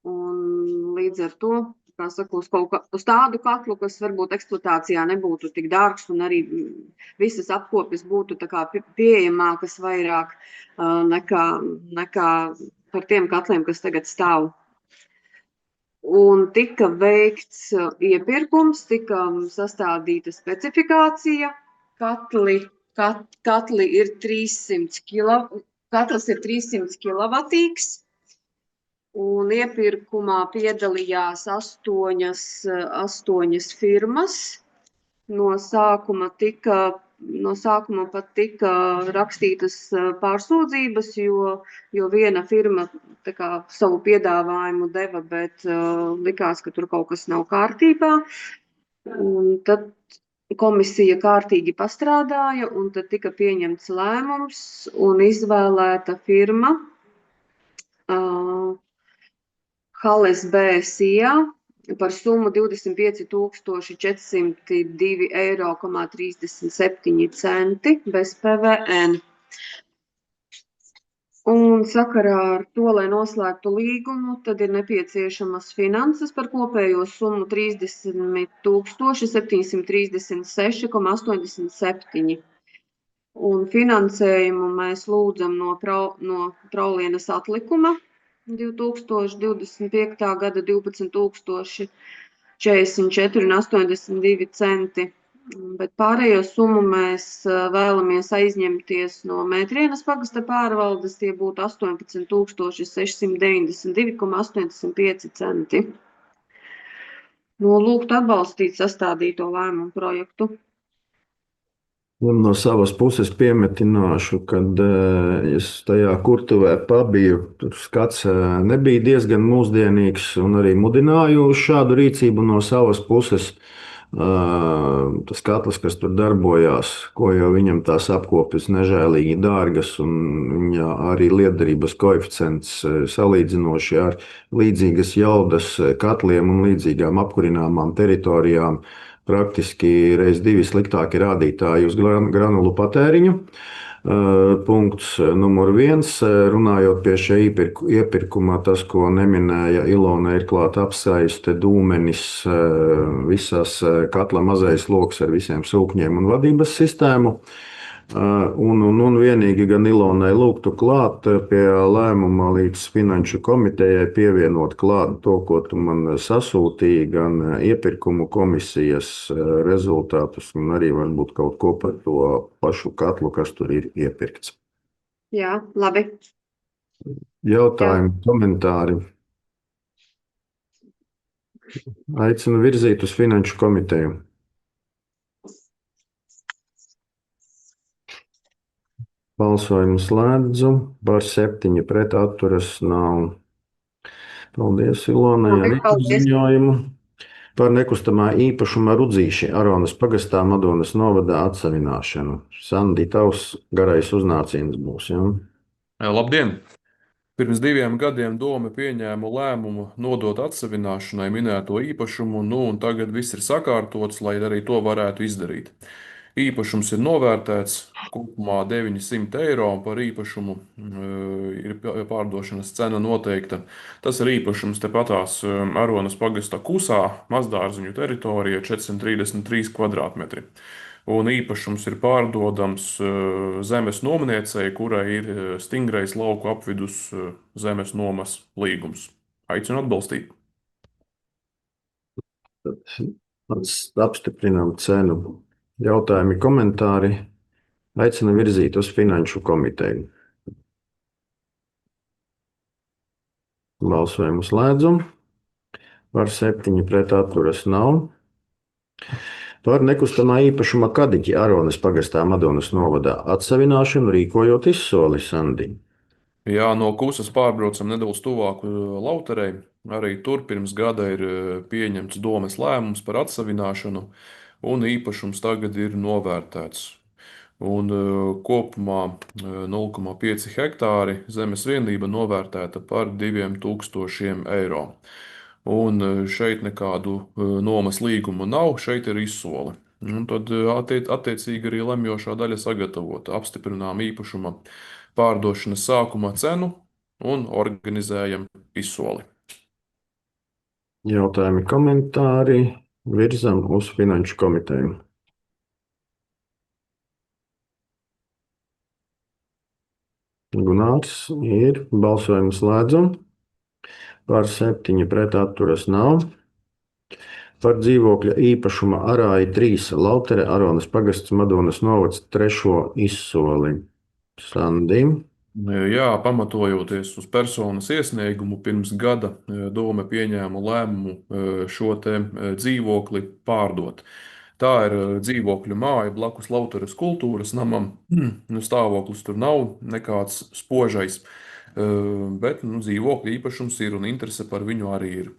Un līdz ar to, kā saku, uz tādu katlu, kas varbūt eksploatācijā nebūtu tik dārgs un arī visas apkopes būtu tā kā pieejamākas vairāk nekā par tiem katliem, kas tagad stāv. Un tika veikts iepirkums, tika sastādīta specifikācija. Katli ir 300 katls ir 300 kilovatīgs. Un iepirkumā piedalījās 8 firmas. No sākuma pat tika rakstītas pārsūdzības, jo viena firma tā kā savu piedāvājumu deva, bet likās, ka tur kaut kas nav kārtībā. Un tad komisija kārtīgi pastrādāja, un tad tika pieņemts lēmums un izvēlēta firma Hales BSIA par summu 25 402,37 eiro bez PVN. Un sakarā ar to, lai noslēgtu līgumu, tad ir nepieciešamas finanses par kopējo summu 30 736,87. Un finansējumu mēs lūdzam no Praulienas atlikuma 2025. gada 12,044,82 centi. Bet pārējo summu mēs vēlamies aizņemties no Mētrienas pagasta pārvaldes, tie būtu 18,692,85 centi. Lūgtu atbalstīt sastādīto lēmumu projektu. Un no savas puses piemetināšu, ka es tajā kurtuvē pabiju. Tur skats nebija diezgan mūsdienīgs un arī mudināju uz šādu rīcību no savas puses. Tas katls, kas tur darbojās, ko jau viņam tās apkopes nežēlīgi dārgas, un viņa arī lietderības koeficients salīdzinoši ar līdzīgas jaudas katliem un līdzīgām apkurināmām teritorijām praktiski reiz divi sliktāki rādītāji uz granulu patēriņu. Punkts numur 1. Runājot pie šī iepirkuma, tas, ko neminēja Ilona, ir klāta apsaiste, dūmenis, visās katla mazais loks ar visiem sūkņiem un vadības sistēmu. Un vienīgi gan Ilonai lūgtu klāt pie lēmuma līdz Finanšu komitejai pievienot klāt to, ko tu man sasūtīji, gan iepirkumu komisijas rezultātus, un arī varbūt kaut ko par to pašu katlu, kas tur ir iepirkts. Jā, labi. Jautājumi, komentāri. Aicinu virzīt uz Finanšu komiteju. Balsojumu slēdzu. Par 7 pret atturas nav. Paldies Ilonai ar ziņojumu. Par nekustamā īpašuma Rudzīši Aronas pagastā Madonas novadā atsavināšanu. Sandi, tavs garais uznāciens būs, jā? Labdien! Pirms 2 gadiem doma pieņēma lēmumu nodot atsavināšanai minēto īpašumu, un tagad viss ir sakārtots, lai arī to varētu izdarīt. Īpašums ir novērtēts kopumā 900 eiro, un par īpašumu ir pārdošanas cena noteikta. Tas ir īpašums tepatās Aronas pagasta Kusā, mazdārziņu teritorija 433 kvadrātmetri. Un īpašums ir pārdodams zemes nomniecei, kurai ir stingrais lauku apvidus zemes nomas līgums. Aicinu atbalstīt. Apstiprinām cenu. Jautājumi, komentāri. Aicinu virzīt uz Finanšu komiteju. Balsojumu slēdzu. Par 7 pret atturas nav. Par nekustamā īpašuma Kadiķi Aronas pagastā Madonas novadā atsavināšanu rīkojot izsoli, Sandi. Jā, no Kusas pārbraucam nedaudz tuvāk Lauterei. Arī tur pirms gada ir pieņemts domes lēmums par atsavināšanu, un īpašums tagad ir novērtēts. Un kopumā 0,5 hektāri zemes vienība novērtēta par 2000 eiro. Un šeit nekādu nomas līgumu nav, šeit ir izsole. Un tad attiecīgi arī lemjošā daļa sagatavota. Apstiprinām īpašuma pārdošanas sākuma cenu un organizējam izsoli. Jautājumi, komentāri. Virzam uz Finanšu komiteju. Gunārs ir. Balsojumu slēdzam. Par 7 pret atturas nav. Par dzīvokļa īpašuma Arāja 3 Lautere Aronas pagasts Madonas novads 3. izsoli. Sandi. Jā, pamatojoties uz personas iesniegumu, pirms gada doma pieņēma lēmumu šo te dzīvokli pārdot. Tā ir dzīvokļu māja blakus Lauteres kultūras namam. Stāvoklis tur nav nekāds spožais, bet dzīvokļu īpašums ir un interese par viņu arī ir.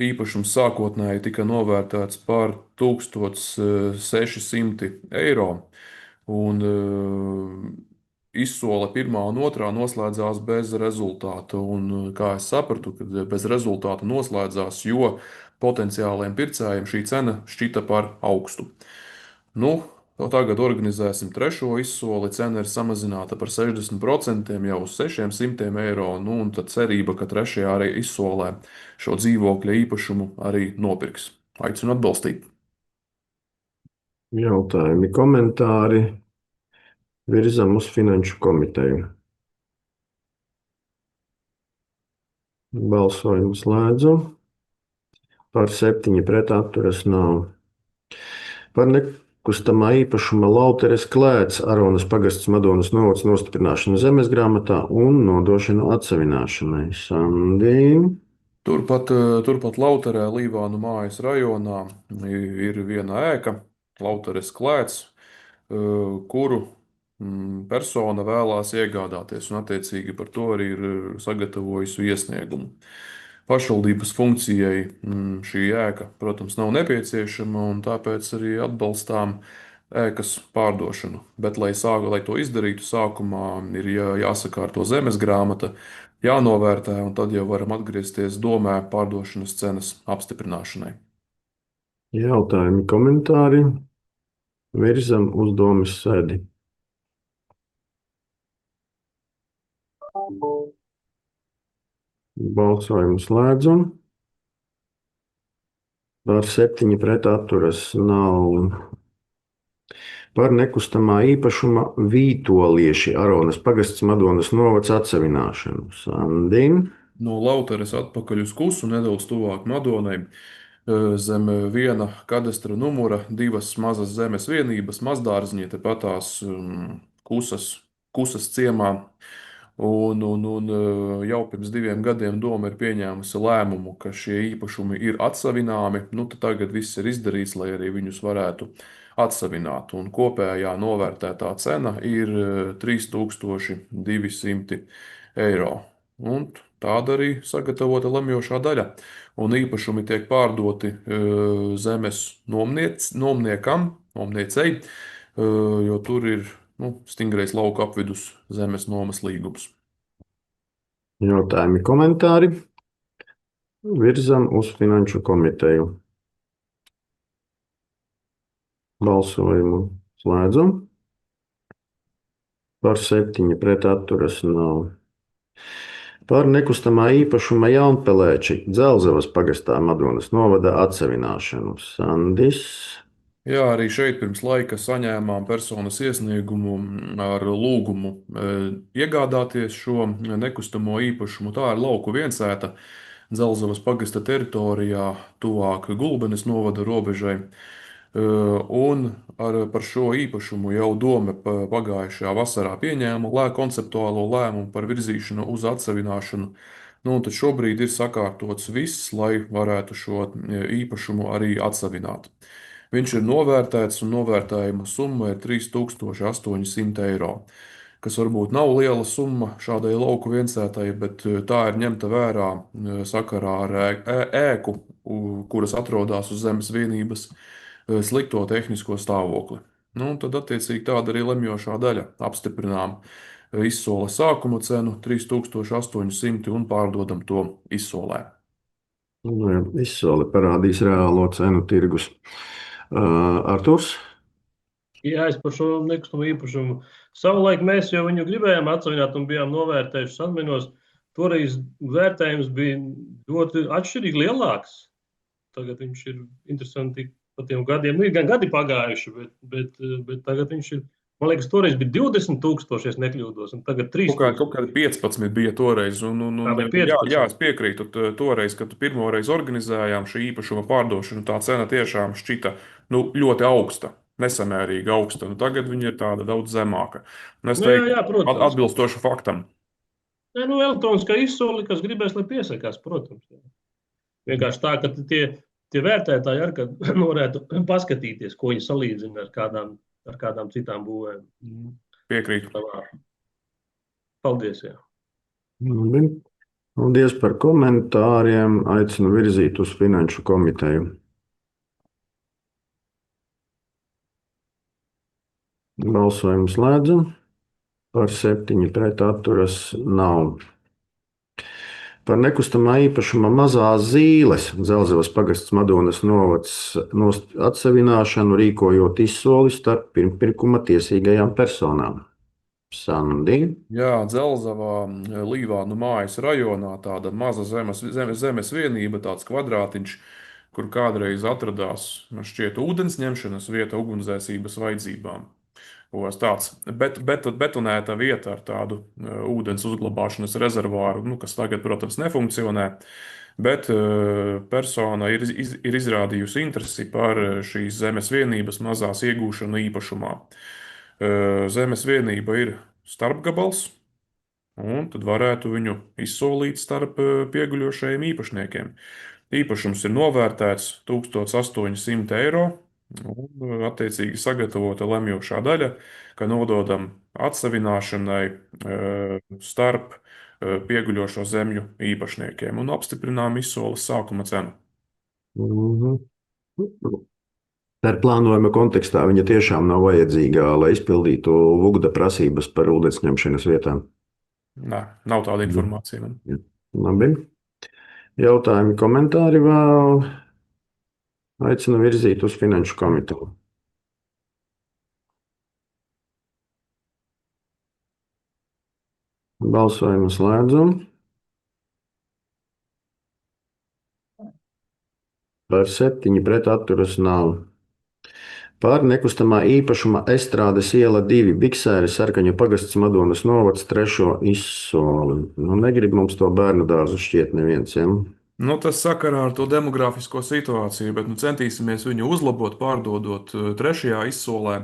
Īpašums sākotnēji tika novērtēts par 1600 eiro. Un izsole 1. un 2. noslēdzās bez rezultāta. Un, kā es sapratu, kad bez rezultāta noslēdzās, jo potenciāliem pircējiem šī cena šķita par augstu. Tagad organizēsim 3. izsoli. Cena ir samazināta par 60% jau uz 600 eiro. Un tad cerība, ka 3. arī izsolē šo dzīvokļa īpašumu arī nopirks. Aicinu atbalstīt. Jautājumi, komentāri. Virzam uz Finanšu komiteju. Balsojumu slēdzu. Par 7 pret atturas nav. Par nekustamā īpašuma Lauteres Klēts Aronas pagasts Madonas novads nostiprināšanu zemes grāmatā un nodošanu atsavināšanai. Sandi. Turpat Lauterē, Līvānu mājas rajonā, ir viena ēka, Lauteres Klēts. kuru persona vēlās iegādāties, un attiecīgi par to arī ir sagatavojusi iesniegumu. Pašvaldības funkcijai šī ēka, protams, nav nepieciešama, un tāpēc arī atbalstām ēkas pārdošanu. Bet, lai to izdarītu, sākumā ir jāsakārto zemes grāmata, jānovērtē, un tad jau varam atgriezties domē pārdošanas cenas apstiprināšanai. Jautājumi, komentāri? Virzam uz domas sēdi. Balsojumu slēdzam. Par 7 pret atturas nav. Par nekustamā īpašuma Vītolieši Aronas pagasts Madonas novads atsevināšanu. Sandin. No Lauteres atpakaļ uz Kusu, nedaudz tuvāk Madonai. Zem viena kadastra numura 2 mazas zemes vienības, mazdārziņi tepatās Kusas ciemā. Un jau pirms 2 gadiem doma ir pieņēmusi lēmumu, ka šie īpašumi ir atsavināmi. Tad tagad viss ir izdarīts, lai arī viņus varētu atsavināt. Un kopējā novērtētā cena ir 3200 eiro. Un tāda arī sagatavota lemjošā daļa. Un īpašumi tiek pārdoti zemes nomniecei, jo tur ir stingrais lauka apvidus zemes nomas līgums. Jautājumi, komentāri? Virzam uz Finanšu komiteju. Balsojumu slēdzam. Par 7 pret atturas nav. Par nekustamā īpašuma Jaunpelēči Dzelzavas pagastā Madonas novada atsevināšanu. Sandis. Jā, arī šeit pirms laika saņēmām personas iesniegumu ar lūgumu iegādāties šo nekustamo īpašumu. Tā ir lauku viensēta Dzelzavas pagasta teritorijā, tuvāk Gulbenes novada robežai. Un par šo īpašumu jau doma pagājušajā vasarā pieņēma konceptuālo lēmumu par virzīšanu uz atsevināšanu. Tad šobrīd ir sakārtots viss, lai varētu šo īpašumu arī atsavināt. Viņš ir novērtēts, un novērtējuma summa ir 3800 eiro, kas varbūt nav liela summa šādai lauku viensētai, bet tā ir ņemta vērā sakarā ar ēku, kuras atrodas uz zemes vienības slikto tehnisko stāvokli. Tad attiecīgi tāda arī lemjošā daļa. Apstiprinām izsole sākuma cenu 3800 un pārdodam to izsolē. Izsole parādīs reālo cenu tirgus. Arturs? Jā, es par šo nekustamo īpašumu. Savulaik mēs jau viņu gribējām atsavināt un bijām novērtējuši atminos. Toreiz vērtējums bija ļoti atšķirīgi lielāks. Tagad viņš ir interesanti pa tiem gadiem. Ir gan gadi pagājuši, bet tagad viņš ir, man liekas, toreiz bija 20,000, es nekļūdos, un tagad 3,000. Kaut kādi 15 bija toreiz. Jā, es piekrītu toreiz, kad pirmoreiz organizējām šī īpašuma pārdošanu, tā cena tiešām šķita ļoti augsta, nesamērīgi augsta. Tagad viņa ir tāda daudz zemāka. Es teiktu, atbilstoši faktam. Elektroniskā izsoli, kas gribēs, lai piesakās, protams. Vienkārši tā, ka tie vērtētāji ar kad varētu paskatīties, ko viņi salīdzina ar kādām citām būvēm. Piekrītu. Paldies, jā. Paldies par komentāriem. Aicinu virzīt uz Finanšu komiteju. Balsojumu slēdzam. Par 7 pret atturas nav. Par nekustamā īpašuma Mazās Zīles Dzelzavas pagasts Madonas novads atsevināšanu rīkojot izsoli starp pirmpirkuma tiesīgajām personām. Sandi. Jā, Dzelzavā Līvānu mājas rajonā tāda maza zemes vienība, tāds kvadrātiņš, kur kādreiz atradās, šķiet, ūdens ņemšanas vieta ugunsdzēsības vajadzībām. Tāds betonēta vieta ar tādu ūdens uzglabāšanas rezervāru, kas tagad, protams, nefunkcionē, bet persona ir izrādījusi interesi par šīs zemes vienības mazās iegūšanu īpašumā. Zemes vienība ir starpgabals, un tad varētu viņu izsolīt starp pieguļošajiem īpašniekiem. Īpašums ir novērtēts 1800 eiro, Un, attiecīgi sagatavota lemjošā daļa, ka nododam atsavināšanai starp pieguļošo zemju īpašniekiem un apstiprinām izsoles sākuma cenu. Tā ir plānojuma kontekstā. Viņa tiešām nav vajadzīga, lai izpildītu VUGDA prasības par ūdens ņemšanas vietām. Nē, nav tāda informācija. Man. Labi. Jautājumi, komentāri vēl. Aicinu virzīt uz Finanšu komiteju. Balsojumu slēdzam. Par 7 pret atturas nav. Par nekustamā īpašuma Estrādes iela 2 Biksēri Sarkaņu pagasts Madonas novads 3. izsoli. Negrib mums to bērnu dārzu šķiet neviens, ja? Tas sakarā ar to demografisko situāciju, bet centīsimies viņu uzlabot, pārdodot 3. izsolē.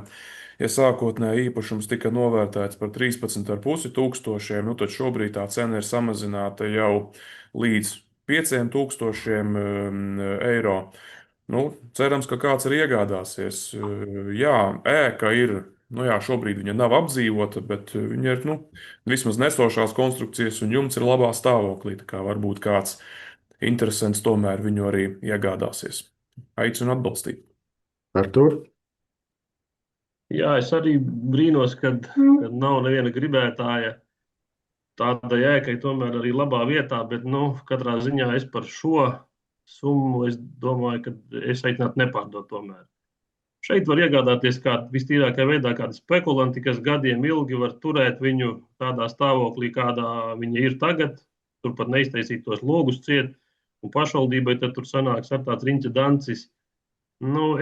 Ja sākotnēji īpašums tika novērtēts par 13,5 tūkstošiem, tad šobrīd tā cena ir samazināta jau līdz 5,000 eiro. Cerams, ka kāds arī iegādāsies. Jā, ēka ir, šobrīd viņa nav apdzīvota, bet viņa ir, vismaz nesošās konstrukcijas un jumts ir labā stāvoklī, tā kā varbūt kāds interesants tomēr viņu arī iegādāsies. Aicinu atbalstīt. Artur? Jā, es arī brīnos, kad nav neviena gribētāja tādai ēkai tomēr arī labā vietā, bet, katrā ziņā es par šo summu, es domāju, ka es aicinātu nepārdot tomēr. Šeit var iegādāties vistīrākajā veidā kādi spekulanti, kas gadiem ilgi var turēt viņu tādā stāvoklī, kādā viņa ir tagad, turpat neiztaisīt tos logus ciet, un pašvaldībai tad tur sanāks ar tāds riņķa dancis.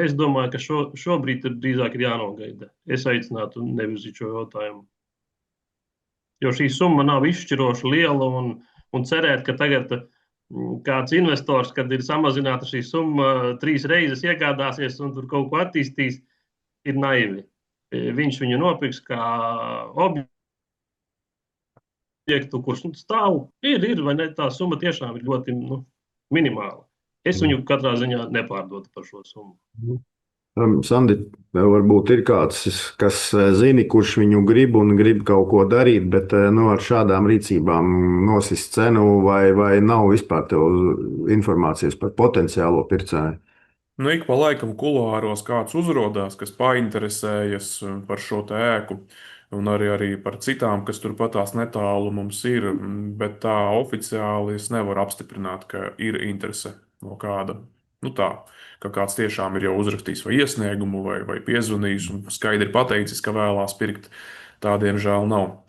Es domāju, ka šobrīd drīzāk ir jānogaida. Es aicinātu nevirzīt šo jautājumu. Jo šī summa nav izšķiroši liela un cerēt, ka tagad kāds investors, kad ir samazināta šī summa 3 reizes iegādāsies un tur kaut ko attīstīs, ir naivi. Viņš viņu nopirks kā objektu, kurš stāv, ir, vai ne, tā summa tiešām ir ļoti minimāla. Es viņu katrā ziņā nepārdotu par šo summu. Sandi, varbūt ir kāds, kas zini, kurš viņu grib un grib kaut ko darīt, bet ar šādām rīcībām nosist cenu vai nav vispār tev informācijas par potenciālo pircēju? Ik pa laikam kuloāros kāds uzrodās, kas painteresējas par šo te ēku. Un arī par citām, kas turpatās netālu mums ir, bet tā oficiāli es nevaru apstiprināt, ka ir interese no kāda. Ka kāds tiešām ir jau uzrakstījis vai iesniegumu vai piezvanījis un skaidri pateicis, ka vēlās pirkt. Tā diemžēl nav.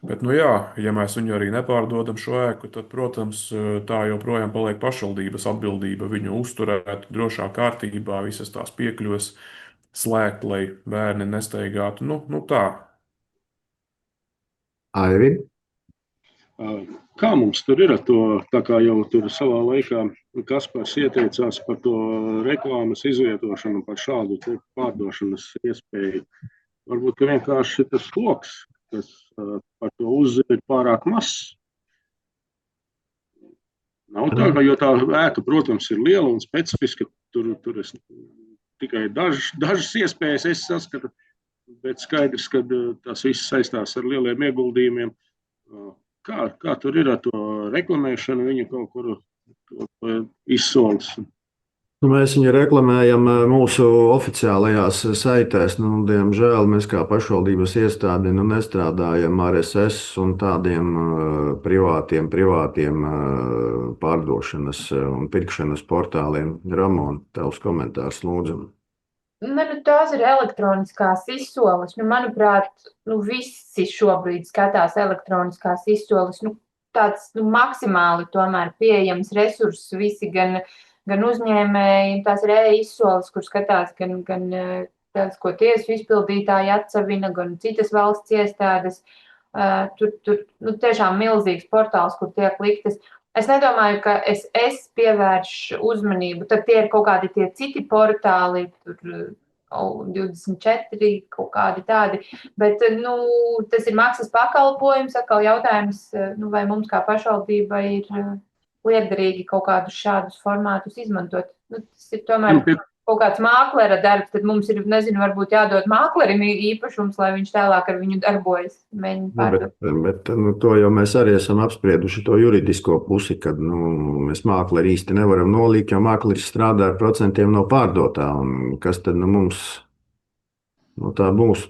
Bet, ja mēs viņu arī nepārdodam šo ēku, tad, protams, tā joprojām paliek pašvaldības atbildība viņu uzturēt drošā kārtībā, visas tās piekļuves slēgt, lai bērni nesteigātu. Tā. Aivi? Kā mums tur ir ar to, tā kā jau tur savā laikā Kaspars ieteicās par to reklāmas izvietošanu, par šādu pārdošanas iespēju? Varbūt, ka vienkārši tas sloks, kas par to uzzina, ir pārāk mazs. Nav tā, ka, jo tā ēka, protams, ir liela un specifiska, tur es tikai dažas iespējas es saskatu, bet skaidrs, ka tas viss saistās ar lieliem ieguldījumiem. Kā tur ir ar to reklamēšanu, viņa kaut kur izsolis? Mēs viņu reklamējam mūsu oficiālajās saitēs. Diemžēl mēs kā pašvaldības iestādi nestrādājam ar RSS un tādiem privātiem pārdošanas un pirkšanas portāliem. Ramon, tavs komentārs lūdzu. Tās ir elektroniskās izsoles. Manuprāt, visi šobrīd skatās elektroniskās izsoles. Tāds maksimāli tomēr pieejams resurss visi gan uzņēmēji, tās ir e-izsoles, kur skatās gan tās, ko tiesu izpildītāji atsavina, gan citas valsts iestādes. Tur tiešām milzīgs portāls, kur tiek liktas. Es nedomāju, ka es pievēršu uzmanību, tad tie ir kaut kādi tie citi portāli, tur 24, kaut kādi tādi, bet, tas ir maksas pakalpojums, atkal jautājums, vai mums kā pašvaldība ir liederīgi kaut kādus šādus formātus izmantot. Tas ir tomēr kaut kāds māklera darbs, tad mums ir, nezinu, varbūt jādod māklerim īpašums, lai viņš tālāk ar viņu darbojas. Bet to jau mēs arī esam apsprieduši, to juridisko pusi, kad mēs mākleri īsti nevaram nolikt, jo mākleris strādā ar procentiem no pārdotā. Un kas tad mums tā būs?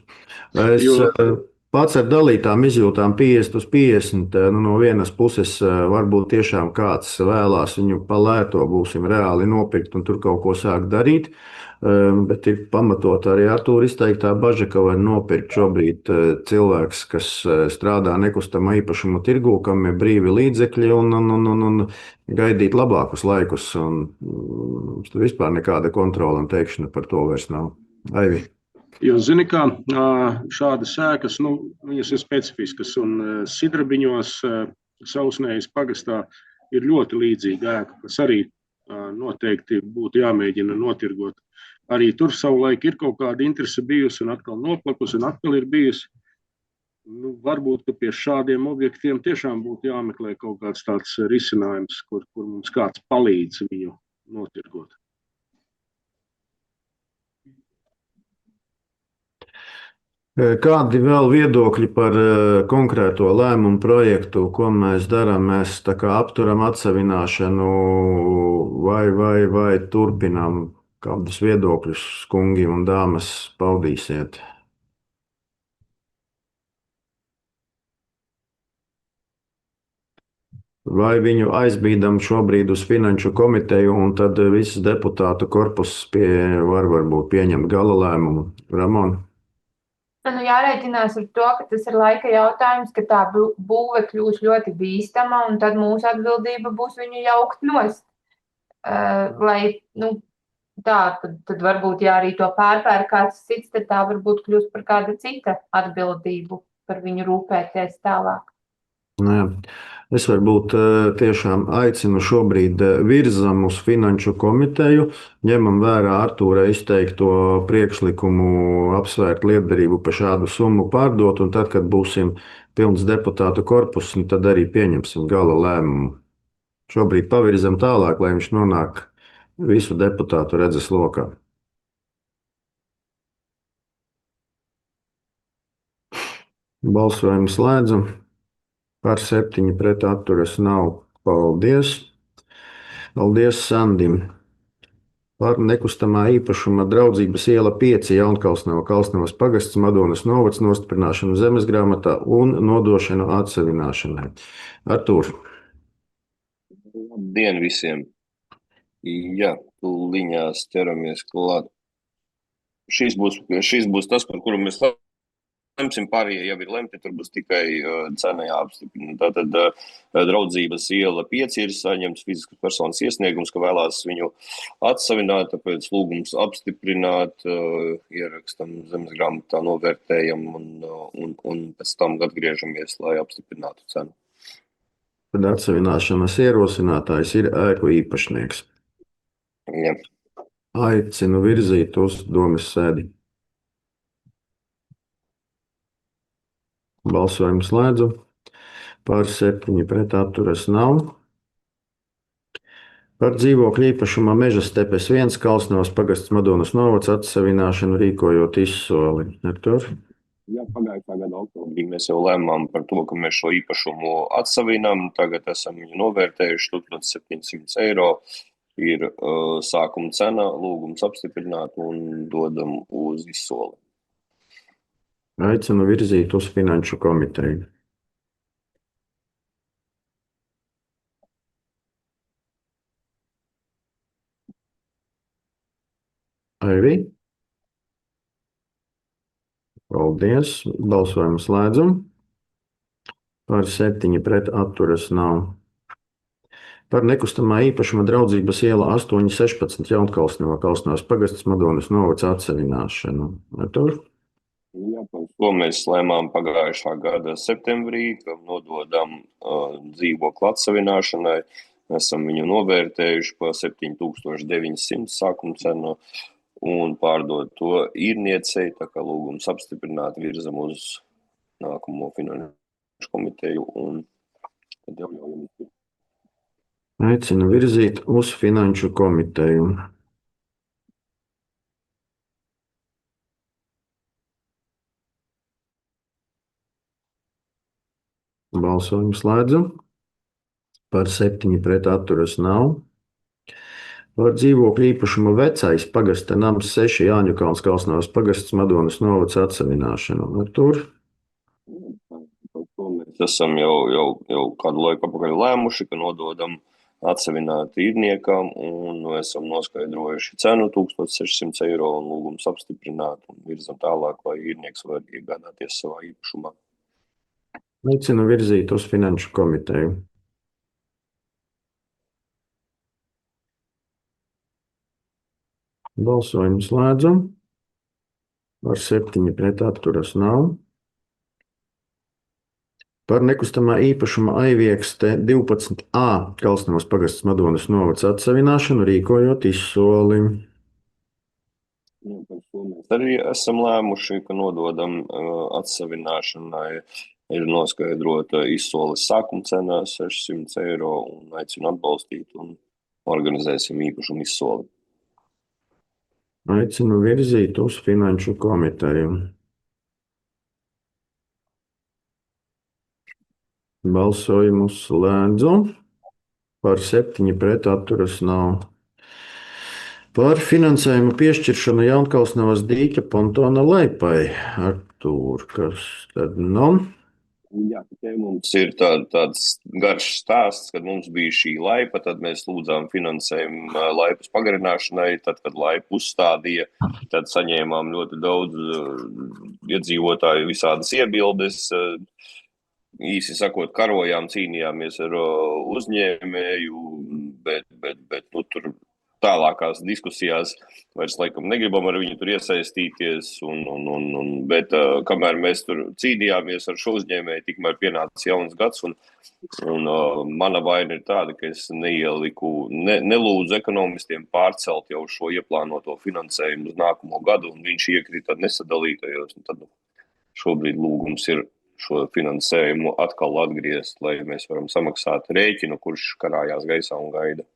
Es pats ar dalītām izjūtām 50/50. No vienas puses varbūt tiešām kāds vēlās viņu palēto, būsim reāli nopirkt un tur kaut ko sākt darīt. Bet ir pamatot arī Artūra izteiktā baža, ka var nopirkt šobrīd cilvēks, kas strādā nekustamā īpašuma tirgū, kam ir brīvi līdzekļi un gaidīt labākus laikus. Tur vispār nekāda kontrola un teikšana par to vairs nav. Aivi. Jo, zini, kā šādas ēkas, viņas ir specifiskas, un Sidrabiņos, Sausnējas pagastā, ir ļoti līdzīga ēka, kas arī noteikti būtu jāmēģina notirgot. Arī tur savulaik ir kaut kāda interese bijusi, un atkal noplakusi, un atkal ir bijusi. Varbūt, ka pie šādiem objektiem tiešām būtu jāmeklē kaut kāds tāds risinājums, kur mums kāds palīdz viņu notirgot. Kādi vēl viedokļi par konkrēto lēmumu projektu, ko mēs darām? Mēs tā kā apturam atsavināšanu vai turpinām? Kādus viedokļus, kungi un dāmas, paudīsiet? Vai viņu aizbīdam šobrīd uz Finanšu komiteju, un tad viss deputātu korpus varbūt pieņemt gala lēmumu? Ramon? Jārēķinās ar to, ka tas ir laika jautājums, ka tā būve kļūs ļoti bīstama, un tad mūsu atbildība būs viņu jaukt nost. Tad varbūt, ja arī to pārpēr kāds cits, tad tā varbūt kļūst par kāda cita atbildību par viņu rūpēties tālāk. Jā. Es varbūt tiešām aicinu šobrīd virzam uz Finanšu komiteju, ņemam vērā Artūra izteikto priekšlikumu apsvērt lietderību par šādu summu pārdot, un tad, kad būsim pilns deputātu korpus, tad arī pieņemsim gala lēmumu. Šobrīd pavirzam tālāk, lai viņš nonāk visu deputātu redzes lokā. Balsojumu slēdzam. Par 7 pret atturas nav. Paldies. Paldies Sandim. Par nekustamā īpašuma Draudzības iela 5 Jaunkalsnava Kalsnavas pagasts Madonas novads nostiprināšanu zemesgrāmatā un nodošanu atsavināšanai. Artūr. Labdien visiem. Jā, tūliņās ķeramies klāt. Šis būs tas, par kuru mēs lemsim, pārējie jau ir lemti, tur būs tikai cena jāapstiprina. Tātad Draudzības iela 5 ir saņemts fiziskas personas iesniegums, ka vēlās viņu atsavināt, tāpēc lūgums apstiprināt, ierakstam zemesgrāmatā, novērtējam un pēc tam atgriežamies, lai apstiprinātu cenu. Tad atsavināšanas ierosinātājs ir ēku īpašnieks. Jā. Aicinu virzīt uz domes sēdi. Balsojumu slēdzu. Par 7 pret atturas nav. Par dzīvokļu īpašumā Mežastepes 1 Kalsnavas pagasts Madonas novads atsavināšanu rīkojot izsoli. Artur? Jā, pagājušā gada oktobrī mēs jau lēmām par to, ka mēs šo īpašumu atsavinām. Tagad esam viņu novērtējuši, turpināt 700 eiro. Ir sākuma cena, lūgums apstiprināt un dodam uz izsoli. Aicinu virzīt uz Finanšu komiteju. Aivi? Paldies. Balsojumu slēdzam. Par 7 pret atturas nav. Par nekustamā īpašuma Draudzības iela 816 Jaunkalsnavā Kalsnavas pagasts Madonas novads atsavināšanu. Artur? Jā, par to mēs lēmām pagājušā gada septembrī, ka nododam dzīvokli atsavināšanai. Esam viņu novērtējuši par 7900 sākuma cenu un pārdot to īrniecei, tā kā lūgums apstiprināt virzam uz nākamo Finanšu komiteju un tad jau jums. Aicinu virzīt uz Finanšu komiteju. Balsojumu slēdzam. Par 7 pret atturas nav. Par dzīvokļu īpašumu vecais pagasta nams 6 Jāņukalns Kalsnavas pagasts Madonas novads atsavināšanu. Artūr? Mēs esam jau kādu laiku apakaļ lēmuši, ka nododam atsevināt īrniekam, un esam noskaidrojuši cenu 1600 eiro un lūgums apstiprināt un virzam tālāk, lai īrnieks var iegādāties savā īpašumā. Aicinu virzīt uz Finanšu komiteju. Balsojumu slēdzam. Par 7 pret atturas nav. Par nekustamā īpašuma Aiviekste 12A Kalsnavas pagasts Madonas novads atsavināšanu rīkojot izsoli. Par to mēs arī esam lēmuši, ka nododam atsavināšanai. Ir noskaidrota izsoles sākuma cenā 600 eiro un aicinu atbalstīt un organizēsim īpašumu izsoli. Aicinu virzīt uz Finanšu komiteju. Balsojumu slēdzu. Par 7 pret atturas nav. Par finansējumu piešķiršanu Jaunkalsnavas dīķa pontona laipai. Artūr, kas tad nav? Jā, tikai mums ir tāds garš stāsts, kad mums bija šī laipa, tad mēs lūdzām finansējumu laipas pagarināšanai, tad, kad laipu uzstādīja, tad saņēmām ļoti daudz iedzīvotāju visādas iebildes. Īsi sakot, karojām, cīnījāmies ar uzņēmēju, bet tur tālākās diskusijās vairs laikam negribam ar viņu tur iesaistīties, bet kamēr mēs tur cīnījāmies ar šo uzņēmēju, tikmēr pienāca jauns gads, un mana vaina ir tāda, ka es nelūdzu ekonomistiem pārcelt jau šo ieplānoto finansējumu uz nākamo gadu, un viņš iekrita nesadalītajos, un tad šobrīd lūgums ir šo finansējumu atkal atgriezt, lai mēs varam samaksāt rēķinu, kurš karājās gaisā un gaida.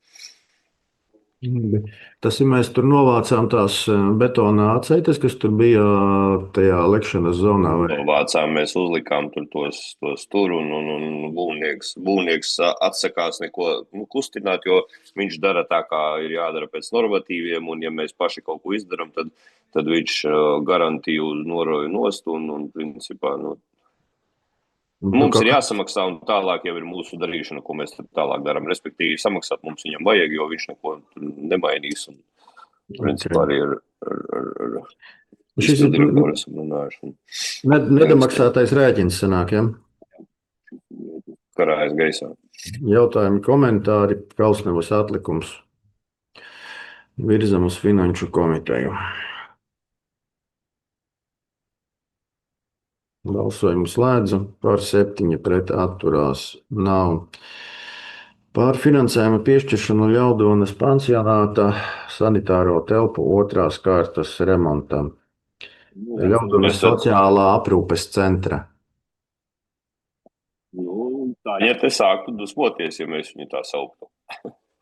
Tas ir, mēs tur novācām tās betona aceites, kas tur bija tajā lekšanas zonā. Novācām, mēs uzlikām tur tos tur, un būvnieks atsakās neko kustināt, jo viņš dara tā, kā ir jādara pēc normatīviem, un ja mēs paši kaut ko izdaram, tad viņš garantiju noroja nost, un principā, mums ir jāsamaksā, un tālāk jau ir mūsu darīšana, ko mēs tālāk darām. Respektīvi, samaksāt mums viņam vajag, jo viņš neko nemainīs. Un, principā, arī ar izpildirektoru esam runājuši. Nedamaksātais rēķins sanāk, ja? Karājas gaisā. Jautājumi, komentāri, Kalsnavas atlikums. Virzam uz Finanšu komiteju. Balsojumu slēdzu. Par 7 pret atturās nav. Par finansējumu piešķiršanu Ļaudonas pansionāta sanitāro telpu 2. kārtas remontam. Ļaudonas sociālā aprūpes centra. Tā, ja te sāktu dusmoties, ja mēs viņu tā sauktu.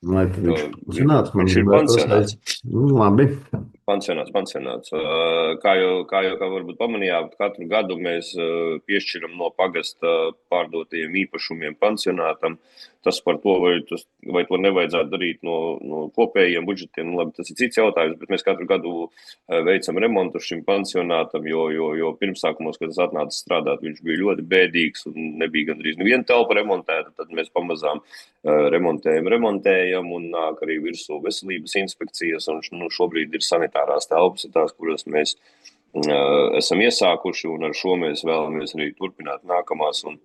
Lai viņš ir pansionāts. Labi. Pansionāts. Kā varbūt pamanījāt, katru gadu mēs piešķiram no pagasta pārdotajiem īpašumiem pansionātam. Tas par to, vai to nevajadzētu darīt no kopējiem budžetiem. Labi, tas ir cits jautājums, bet mēs katru gadu veicam remontu šim pansionātam, jo pirmsākumos, kad tas atnāca strādāt, viņš bija ļoti bēdīgs un nebija gandrīz neviena telpa remontēta. Tad mēs pamazām remontējam un nāk arī virsū veselības inspekcijas, un šobrīd ir sanitārās telpas, tās, kuras mēs esam iesākuši, un ar šo mēs vēlamies arī turpināt nākamās, un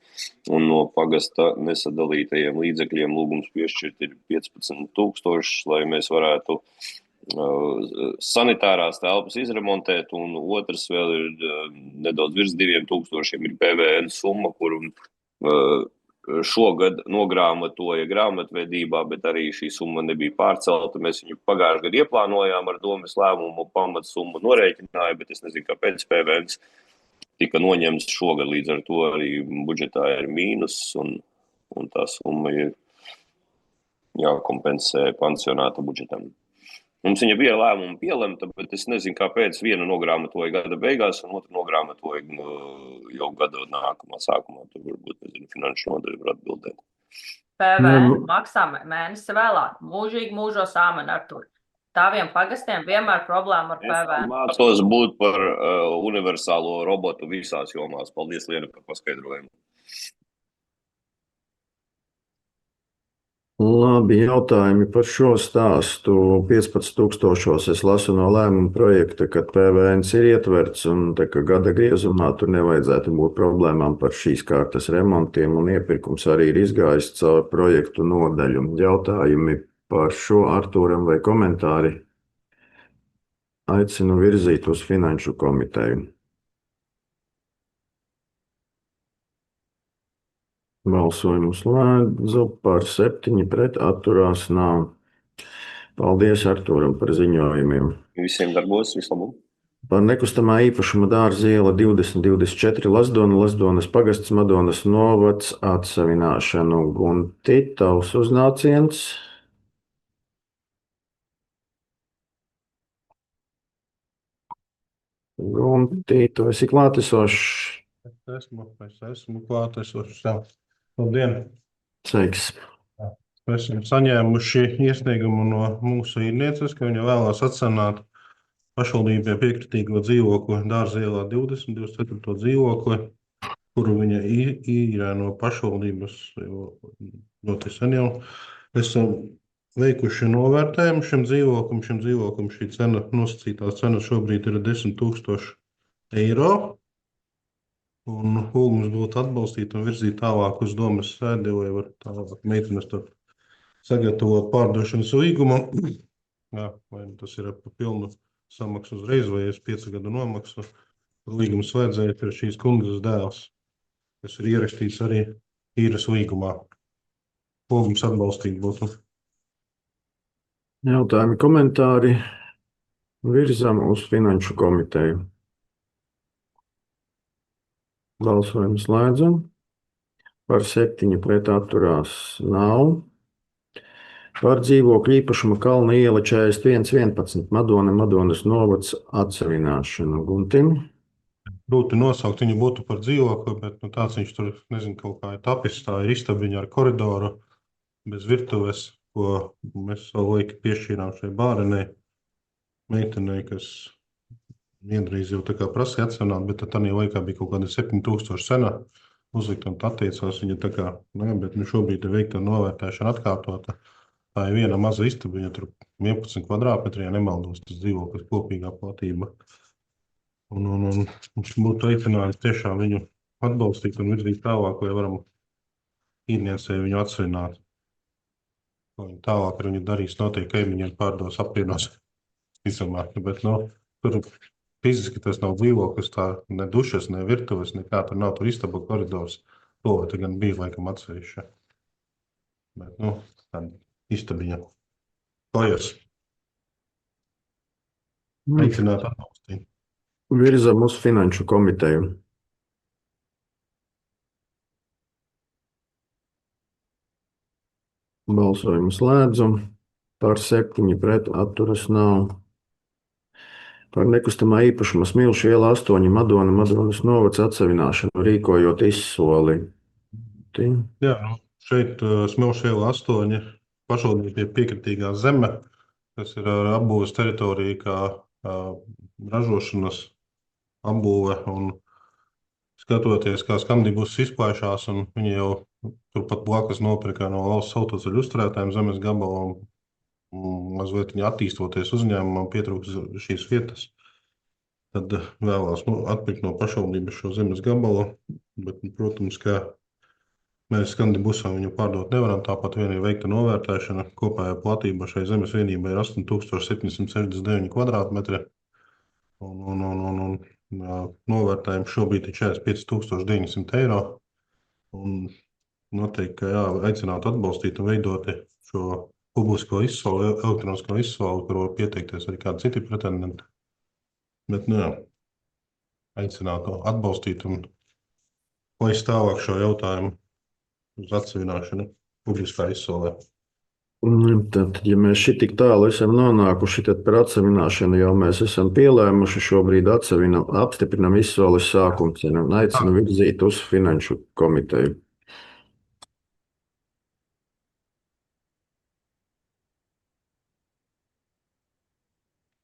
no pagasta nesadalītajiem līdzekļiem lūgums piešķirt ir 15,000, lai mēs varētu sanitārās telpas izremontēt, un otrs vēl ir nedaudz virs 2,000 ir PVN summa, kuru šogad nogrāmatoja grāmatvedībā, bet arī šī summa nebija pārcelta. Mēs viņu pagājušajā gadā ieplānojām ar domas lēmumu, pamatsummu norēķināja, bet es nezinu, kāpēc PVN tika noņemts šogad, līdz ar to arī budžetā ir mīnus, un tā summa ir jākompensē pansionāta budžetam. Mums viņa bija lēmuma pielemta, bet es nezinu, kāpēc vienu nogrāmatoja gada beigās un otru nogrāmatoja jau gada nākamā sākumā. Tur varbūt, nezinu, finanšu nodaļa var atbildēt. PVN maksā mēnesi vēlāk. Mūžīgi mūžos āmen ar tur. Tāviem pagastiem vienmēr problēma ar PVN. Es mācos būt par universālo robotu visās jomās. Paldies, Liena, par paskaidrojumu. Labi, jautājumi par šo stāstu. 15,000 es lasu no lēmuma projekta, kad PVN ir ietverts un tā, ka gada griezumā tur nevajadzētu būt problēmām par šīs kārtas remontiem un iepirkums arī ir izgājis caur projektu nodaļu. Jautājumi par šo Artūram vai komentāri aicinu virzīt uz finanšu komiteju. Balsojumu slēdzu par 7 pret atturās nav. Paldies Artūram par ziņojumiem. Visiem darbos, vislabāk. Par nekustamā īpašuma Dārza iela 2024 Lazdonas pagasts Madonas novads atsavināšanu. Gunti, tavs uznāciens. Gunti, tu esi klātesošs. Es esmu klātesošs. Labdien! Sveiks! Mēs esam saņēmuši iesniegumu no mūsu īrnieces, ka viņa vēlās atsanāt pašvaldībai piekritīgo dzīvokli Dārza ielā 24. dzīvokli, kuru viņa īrē no pašvaldības ļoti sen jau. Esam veikuši novērtējumu šim dzīvoklim. Šim dzīvoklim šī cena, nosacītā cena šobrīd ir 10,000 eiro. Un lūgums būtu atbalstīt un virzīt tālāk uz domas sēdi, lai var tālāk meitenes tur sagatavot pārdošanas līgumu. Jā, vai tas ir pa pilnu samaksu uzreiz, vai es 5 gadu nomaksu. Līgums vajadzēja ir šīs kundzes dēls, kas ir ierakstīts arī īres līgumā. Lūgums atbalstīt būtu. Jautājumi, komentāri virzam uz finanšu komiteju. Balsojumu slēdzam. Par 7 pret atturās nav. Par dzīvokļu īpašuma Kalna iela 4111 Madonas novads atsavināšanu. Guntim. Grūti nosaukt viņu būtu par dzīvokli, bet tāds viņš tur, nezinu, kaut kā ir tapis. Tā ir istabiņa ar koridoru, bez virtuves, ko mēs savu laiku piešķīrām šai bārenei, meitenei, kas vienreiz jau tā kā prasīja atsavināt, bet tad laikā bija kaut kāda 7,000 cena uzlikt un attiecās viņa tā kā, bet šobrīd ir veikta novērtēšana atkārtota. Tā ir viena maza istabiņa, tur 11 kvadrātmetri, ja nemaldos, tas dzīvoklis kopīgā platība. Un mums būtu aicinājums tiešām viņu atbalstīt un virzīt tālāk, lai varam īrniecei viņu atsavināt. Tālāk ar viņu darīs noteikti kaimiņiem pārdos apvienos. Bet tur fiziski tas nav dzīvoklis, tā ne dušas, ne virtuves, nekā tur nav, tur istaba koridors. To gan bija laikam atsevišķa. Bet, tāda istabiņa. Paldies. Aicināt atbalstīt. Virzam uz finanšu komiteju. Balsojumu slēdzu. Par 7 pret atturas nav. Par nekustamā īpašuma Smilšu iela 8 Madonas novads atsavināšanu rīkojot izsoli. Jā, šeit Smilšu iela 8 pašvaldība ir piekritīgā zeme, kas ir apbūves teritorija kā ražošanas apbūve. Un skatoties, kā Skandibus izplēšās, un viņi jau turpat blakus nopirka no valsts autoceļu uzturētājiem zemes gabalu. Mazliet viņa attīstoties uzņēmumam pietrūks šīs vietas, tad vēlās atpirkt no pašvaldības šo zemes gabalu, bet, protams, ka mēs Skandibusam viņu pārdot nevaram, tāpat vien ir veikta novērtēšana, kopējā platība šai zemes vienībai ir 8769 kvadrātmetri, un novērtējums šobrīd ir 45,900 eiro, un noteikti, ka jā, aicinātu atbalstīt un veidot šo publisko izsoli, elektronisko izsoli, kur var pieteikties arī kādi citi pretendenti. Bet, jā, aicinātu atbalstīt un laist tālāk šo jautājumu uz atsavināšanu publiskā izsolē. Tad, ja mēs šitik tālu esam nonākuši, tad par atsevināšanu jau mēs esam pielēmuši. Šobrīd apstiprinam izsoles sākuma cenu un aicinu virzīt uz Finanšu komiteju.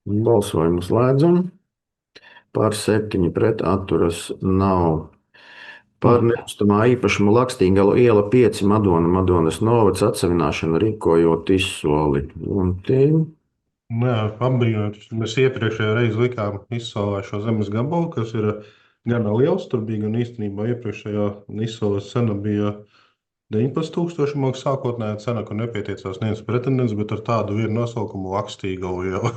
Balsojumu slēdzam. Par 7 pret atturas nav. Par nekustamā īpašuma Lakstīgalu iela 5 Madonas novads atsevināšanu rīkojot izsoli. Jā, apbrīnojot. Mēs iepriekšējā reizi likām izsolē šo zemes gabalu, kas ir gana liels. Tur bija gan īstenībā iepriekšējā izsoles cena bija 19,000 maksas sākotnējā cena, kur nepieteicās neviens pretendents, bet ar tādu vienu nosaukumu Lakstīgalu iela.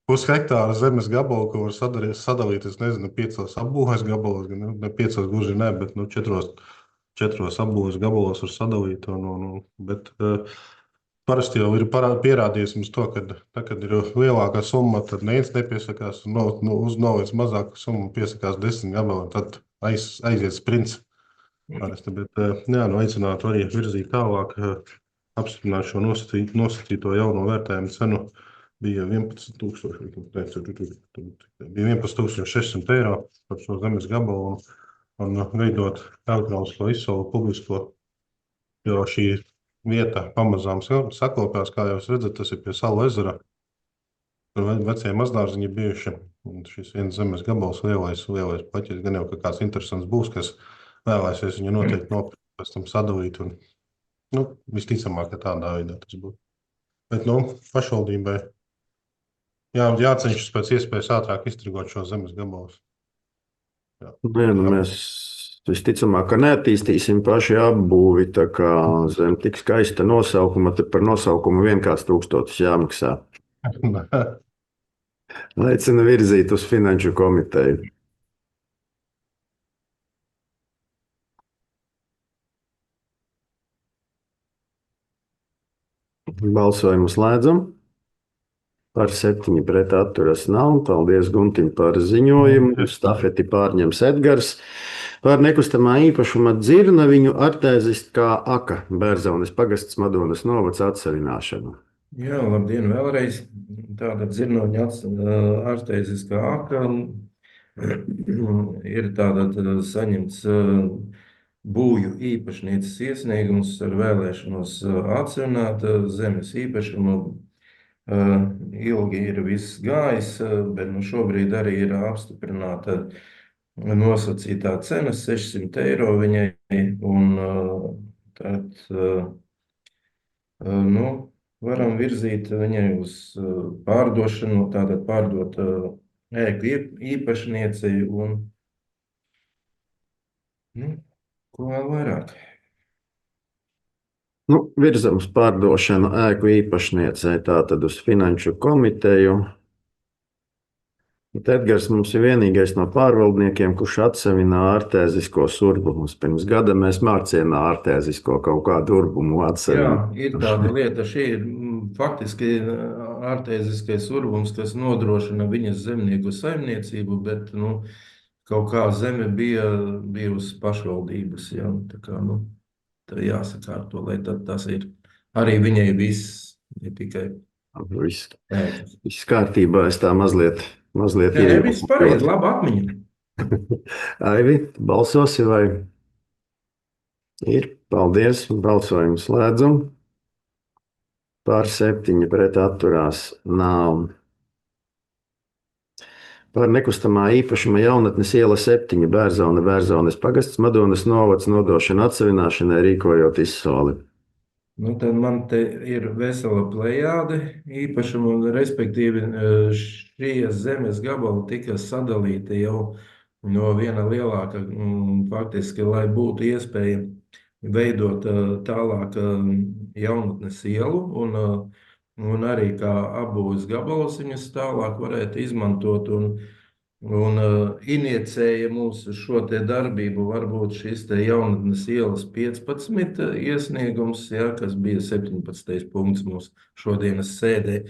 Pushektāra zemes gabalu, ko var sadalīt, es nezinu, 5 apbūves gabalos, ne 5 gluži ne, bet 4 apbūves gabalos var sadalīt. Bet parasti jau ir pierādījies mums to, ka tā, kad ir lielākā summa, tad neviens nepiesakās, uz noviec mazāku summu piesakās 10 gabaliem, tad aiziet sprints. Parasti, bet aicinātu arī virzīt tālāk, apstiprināt šo nosacīto jauno vērtējumu cenu. Bija 11,600 eiro par šo zemes gabalu un veidot elektronisko izsolu publisko, jo šī vieta pamazām saklopās, kā jūs redzat, tas ir pie Salu ezera, kur vecie mazdārziņi bijuši, un šis viens zemes gabals lielais plaķis, gan jau ka kāds interesants būs, kas vēlēsies viņu noteikti nopirkt, pēc tam sadalīt, un visticamāk, ka tādā veidā tas būtu. Bet, pašvaldībai jācenšas pēc iespējas ātrāk iztirgot šo zemes gabalus. Mēs visticamāk, ka neattīstīsim paši apbūvi, tā kā zem tik skaista nosaukuma, tad par nosaukumu vien kāds 1000 jāmaksā. Aicinu virzīt uz Finanšu komiteju. Balsojumu slēdzam. Par 7 pret atturas nav. Paldies Guntim par ziņojumu. Stafeti pārņems Edgars. Par nekustamā īpašuma dzirnaviņu artēziskā aka Bērzaunes pagasts Madonas novads atsevināšanu. Jā, labdien vēlreiz. Tāda dzirnaviņa artēziskā aka ir tātad saņemts būju īpašnieces iesniegums ar vēlēšanos atsevināt zemes īpašumu. Ilgi ir viss gājis, bet šobrīd arī ir apstiprināta nosacītā cena 600 eiro viņai, un tad varam virzīt viņai uz pārdošanu, tātad pārdot ēku īpašniecei un ko vēl vairāk. Virzam uz pārdošanu ēku īpašniecei, tātad uz Finanšu komiteju. Edgars mums ir vienīgais no pārvaldniekiem, kurš atsevina artēzisko surbumu. Pirms gada mēs Mārcienā artēzisko kaut kādu urbumu atsevinām. Jā, ir tāda lieta, šī ir faktiski artēziskais urbums, kas nodrošina viņas zemnieku saimniecību, bet kaut kā zeme bija bijusi pašvaldības. Jā, tā kā, tā jāsakārto, lai tad tas ir arī viņai viss, ne tikai ēkas. Viss kārtībā, es tā mazliet Jā, viss pareizi, laba atmiņa. Aivi, balsosi vai? Ir, paldies, balsojumu slēdzam. Par 7 pret atturās nav. Par nekustamā īpašuma Jaunatnes iela 7 Bērzaunes pagasts Madonas novads nodošanu atsevināšanai rīkojot izsoli. Tad man te ir vesela plejāde īpašumu, respektīvi šie zemes gabali tika sadalīti jau no viena lielāka, faktiski, lai būtu iespēja veidot tālāk Jaunatnes ielu un arī kā apbūves gabalus viņus tālāk varētu izmantot un iniecēja mūsu šo te darbību varbūt šis te Jaunatnes ielas 15 iesniegums, kas bija 17. punkts mūsu šodienas sēdē.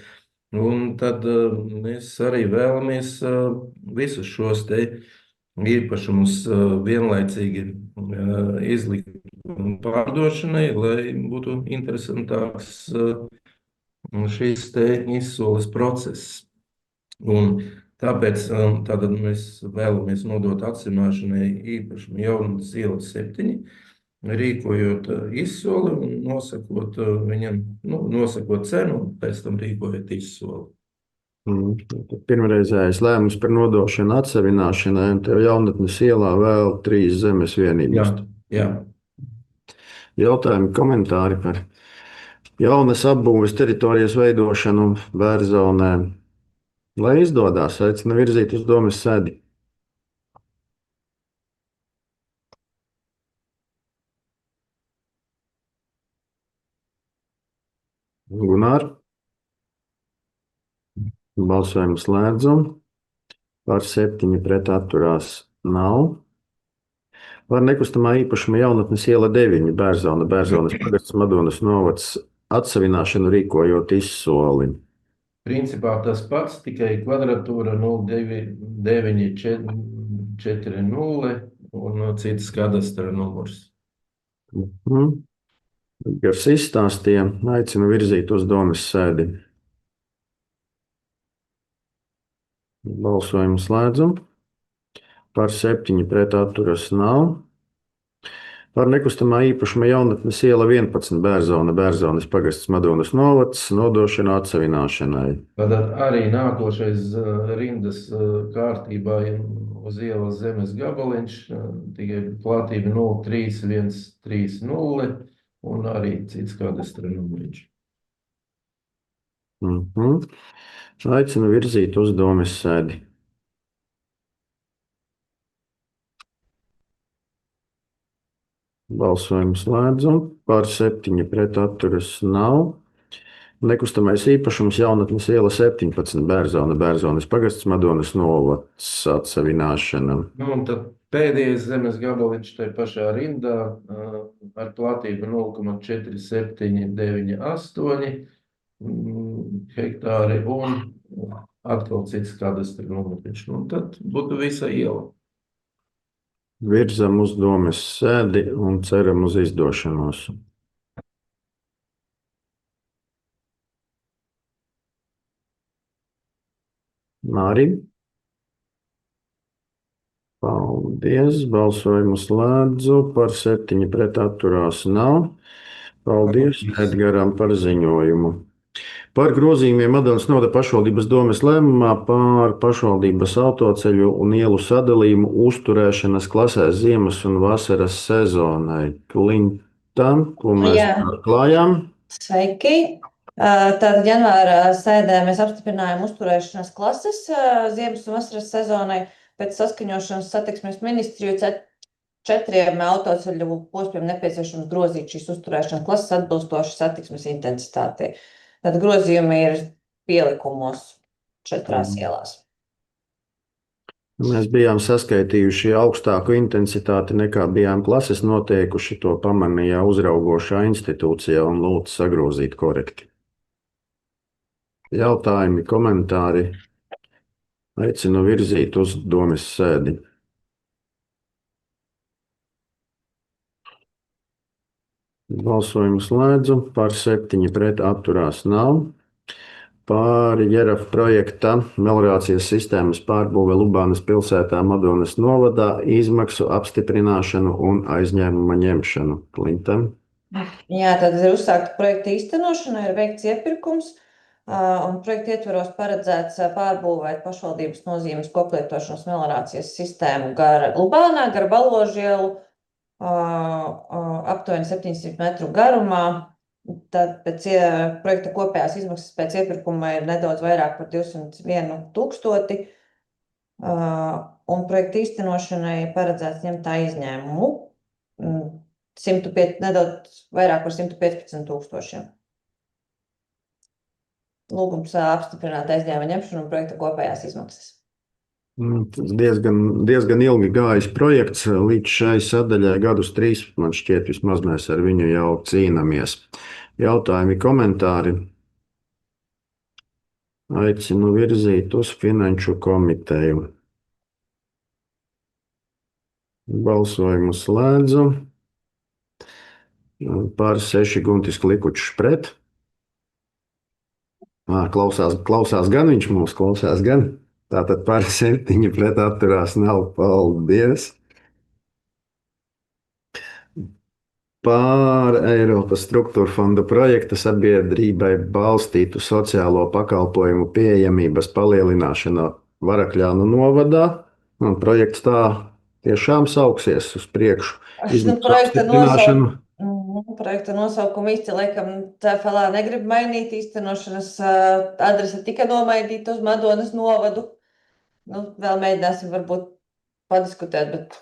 Un tad mēs arī vēlamies visus šos te īpašumus vienlaicīgi izlikt pārdošanai, lai būtu interesantāks šīs te izsoles process. Un tāpēc tātad mēs vēlamies nodot atsevināšanai īpašumu Jaunatnes iela 7, rīkojot izsoli un nosakot viņam, nosakot cenu un pēc tam rīkojot izsoli. Pirmreizējais lēmums par nodošanu atsevināšanai, un tev Jaunatnes ielā vēl 3 zemes vienības. Jā. Jautājumi, komentāri par jaunas apbūves teritorijas veidošanu Bērzonē. Lai izdodas, aicinu virzīt uz domes sēdi. Gunār. Balsojumu slēdzu. Par 7 pret atturās nav. Par nekustamā īpašuma Jaunatnes iela 9, Bērzona, Bērzonas pagasts, Madonas novads atsevināšanu rīkojot izsoli. Principā tas pats, tikai kvadratūra 0,940 un cits kadastra numurs. Gars izstāstīja, aicinu virzīt uz domes sēdi. Balsojumu slēdzu. Par 7 pret atturas nav. Par nekustamā īpašuma Jaunatnes iela 11, Bērzona, Bērzonas pagasts, Madonas novads nodošanu atsevināšanai. Tad arī nākošais rindas kārtībā uz ielas zemes gabaliņš, tikai platība 03130 un arī cits kadastra numuriņš. Aicinu virzīt uz domes sēdi. Balsojumu slēdzu. Par 7 pret atturas nav. Nekustamais īpašums Jaunatnes iela 17, Bērzona, Bērzonas pagasts, Madonas novads atsevināšana. Un tad pēdējais zemes gabaliņš tajā pašā rindā ar platību 0,4798 hektāri un atkal cits kadastra numuriņš. Un tad būtu visa iela. Virzam uz domes sēdi un ceram uz izdošanos. Māri. Paldies. Balsojumu slēdzu. Par 7 pret atturās nav. Paldies Edgaram par ziņojumu. Par grozījumiem Madonas novada pašvaldības domes lēmumā par pašvaldības autoceļu un ielu sadalījumu uzturēšanas klasēs ziemas un vasaras sezonai. Klinta, ko mēs atklājām? Sveiki! Tātad janvāra sēdē mēs apstiprinājām uzturēšanas klases ziemas un vasaras sezonai pēc saskaņošanas satiksmes ministriju 4 autoceļu posmiem nepieciešams grozīt šīs uzturēšanas klases atbilstoši satiksmes intensitātei. Tad grozījumi ir pielikumos 4 ielās. Mēs bijām saskaitījuši augstāku intensitāti nekā bijām klases noteikuši. To pamanīja uzraugošā institūcija un lūdzu sagrozīt korekti. Jautājumi, komentāri. Aicinu virzīt uz domes sēdi. Balsojumu slēdzu. Par 7 pret atturās nav. Par JERAF projekta meliorācijas sistēmas pārbūve Lubānas pilsētā Madonas novadā izmaksu apstiprināšanu un aizņēmuma ņemšanu. Klintam. Jā, tad ir uzsākta projekta īstenošana, ir veikts iepirkums, un projekta ietvaros paredzēts pārbūvēt pašvaldības nozīmes koplietošanas meliorācijas sistēmu gar Lubānā, gar Baložu ielu, aptuveni 700 metru garumā. Tad pēc projekta kopējās izmaksas pēc iepirkuma ir nedaudz vairāk par 201 000, un projekta īstenošanai paredzēts ņemt tā izņēmumu nedaudz vairāk par 115 000. Lūgums apstiprināt aizņēmuma ņemšanu un projekta kopējās izmaksas. Tas diezgan ilgi gājis projekts. Līdz šai sadaļai gadus 3, man šķiet, vismaz mēs ar viņu jau cīnāmies. Jautājumi, komentāri. Aicinu virzīt uz Finanšu komiteju. Balsojumu slēdzu. Par 6 Guntis Klikučs pret. Klausās gan viņš mūs, klausās gan. Tātad par 7 pret atturās nav. Paldies! Par Eiropas struktūra fonda projekta sabiedrībai balstītu sociālo pakalpojumu pieejamības palielināšanu Varakļānu novadā. Un projekts tā tiešām sauksies uz priekšu. Projekta nosaukumu īsti laikam CFLā negrib mainīt. Īstenošanas adrese tika nomainīta uz Madonas novadu. Vēl mēģināsim varbūt padiskutēt, bet